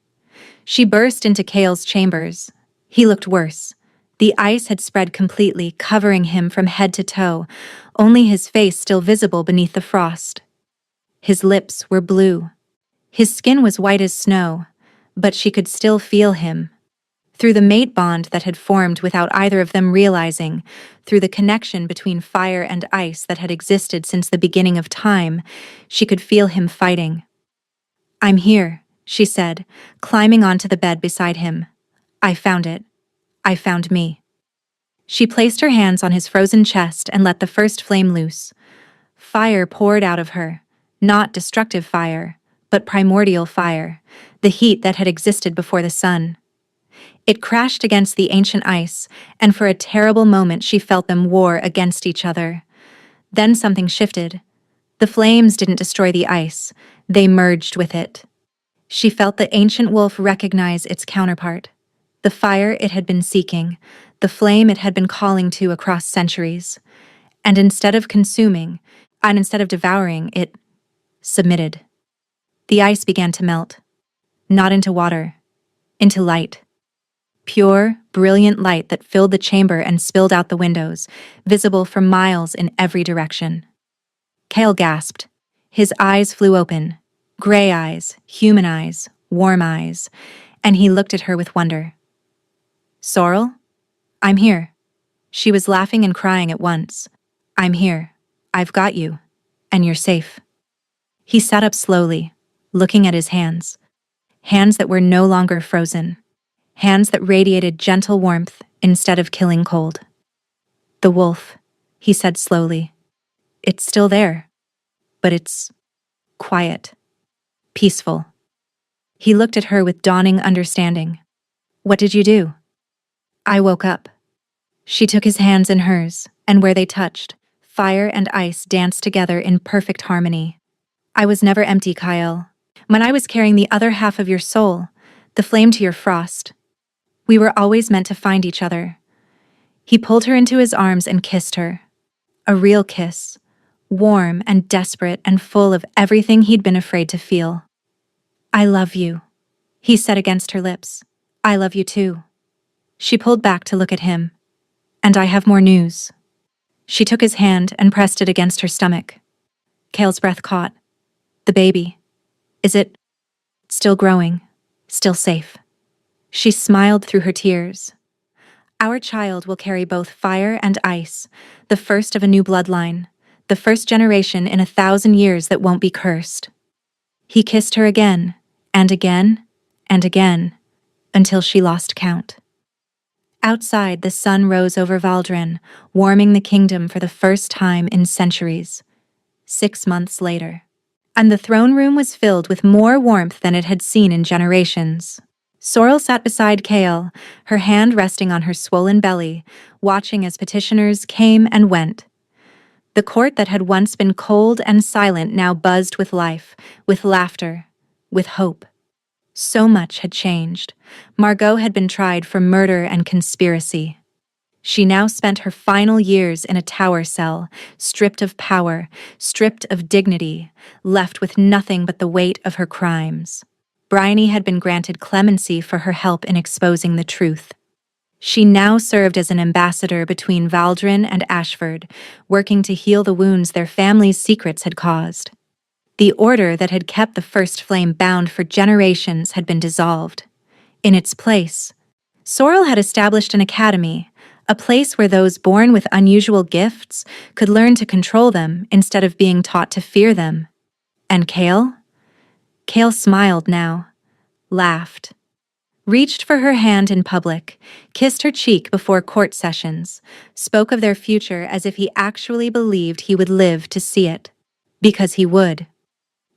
Speaker 1: She burst into Kale's chambers. He looked worse. The ice had spread completely, covering him from head to toe, only his face still visible beneath the frost. His lips were blue. His skin was white as snow, but she could still feel him. Through the mate bond that had formed without either of them realizing, through the connection between fire and ice that had existed since the beginning of time, she could feel him fighting. I'm here, she said, climbing onto the bed beside him. I found it. I found me. She placed her hands on his frozen chest and let the first flame loose. Fire poured out of her, not destructive fire, but primordial fire, the heat that had existed before the sun. It crashed against the ancient ice, and for a terrible moment she felt them war against each other. Then something shifted. The flames didn't destroy the ice, they merged with it. She felt the ancient wolf recognize its counterpart. The fire it had been seeking, the flame it had been calling to across centuries. And instead of consuming, and instead of devouring, it submitted. The ice began to melt. Not into water, into light. Pure, brilliant light that filled the chamber and spilled out the windows, visible for miles in every direction. Kale gasped. His eyes flew open. Gray eyes, human eyes, warm eyes, and he looked at her with wonder. Sorrel? I'm here. She was laughing and crying at once. I'm here. I've got you. And you're safe. He sat up slowly, looking at his hands. Hands that were no longer frozen. Hands that radiated gentle warmth instead of killing cold. The wolf, he said slowly. It's still there, but it's quiet, peaceful. He looked at her with dawning understanding. What did you do? I woke up. She took his hands in hers, and where they touched, fire and ice danced together in perfect harmony. I was never empty, Kyle. When I was carrying the other half of your soul, the flame to your frost, we were always meant to find each other. He pulled her into his arms and kissed her. A real kiss, warm and desperate and full of everything he'd been afraid to feel. I love you, he said against her lips. I love you too. She pulled back to look at him. And I have more news. She took his hand and pressed it against her stomach. Kale's breath caught. The baby. Is it still growing? Still safe? She smiled through her tears. Our child will carry both fire and ice, the first of a new bloodline, the first generation in 1,000 years that won't be cursed. He kissed her again, and again, and again, until she lost count. Outside, the sun rose over Valdren, warming the kingdom for the first time in centuries. 6 months later. And the throne room was filled with more warmth than it had seen in generations. Sorrel sat beside Kale, her hand resting on her swollen belly, watching as petitioners came and went. The court that had once been cold and silent now buzzed with life, with laughter, with hope. So much had changed. Margot had been tried for murder and conspiracy. She now spent her final years in a tower cell, stripped of power, stripped of dignity, left with nothing but the weight of her crimes. Bryony had been granted clemency for her help in exposing the truth. She now served as an ambassador between Valdren and Ashford, working to heal the wounds their family's secrets had caused. The order that had kept the First Flame bound for generations had been dissolved. In its place, Sorrel had established an academy, a place where those born with unusual gifts could learn to control them instead of being taught to fear them. And Kale? Kale smiled now, laughed, reached for her hand in public, kissed her cheek before court sessions, spoke of their future as if he actually believed he would live to see it. Because he would.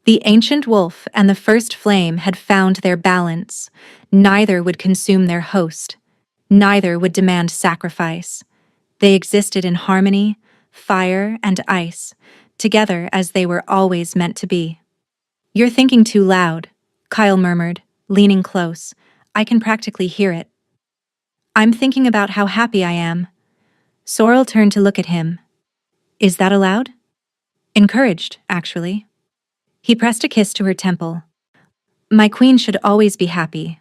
Speaker 1: The ancient wolf and the First Flame had found their balance. Neither would consume their host. Neither would demand sacrifice. They existed in harmony, fire and ice, together as they were always meant to be. You're thinking too loud, Kyle murmured, leaning close. I can practically hear it. I'm thinking about how happy I am. Sorrel turned to look at him. Is that allowed? Encouraged, actually. He pressed a kiss to her temple. My queen should always be happy.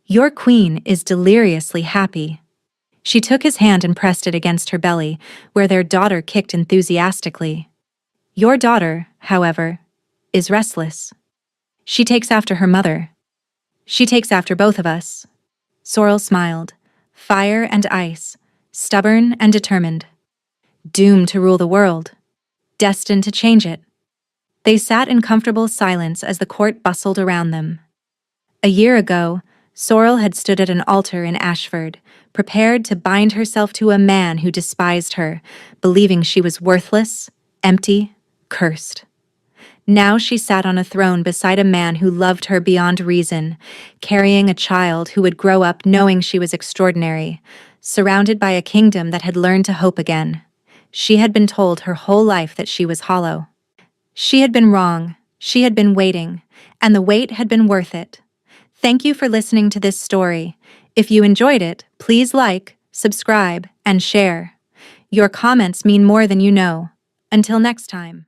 Speaker 1: Your queen is deliriously happy. She took his hand and pressed it against her belly, where their daughter kicked enthusiastically. Your daughter, however, is restless. She takes after her mother. She takes after both of us. Sorrel smiled. Fire and ice, stubborn and determined. Doomed to rule the world. Destined to change it. They sat in comfortable silence as the court bustled around them. A year ago, Sorrel had stood at an altar in Ashford, prepared to bind herself to a man who despised her, believing she was worthless, empty, cursed. Now she sat on a throne beside a man who loved her beyond reason, carrying a child who would grow up knowing she was extraordinary, surrounded by a kingdom that had learned to hope again. She had been told her whole life that she was hollow. She had been wrong, she had been waiting, and the wait had been worth it. Thank you for listening to this story. If you enjoyed it, please like, subscribe, and share. Your comments mean more than you know. Until next time.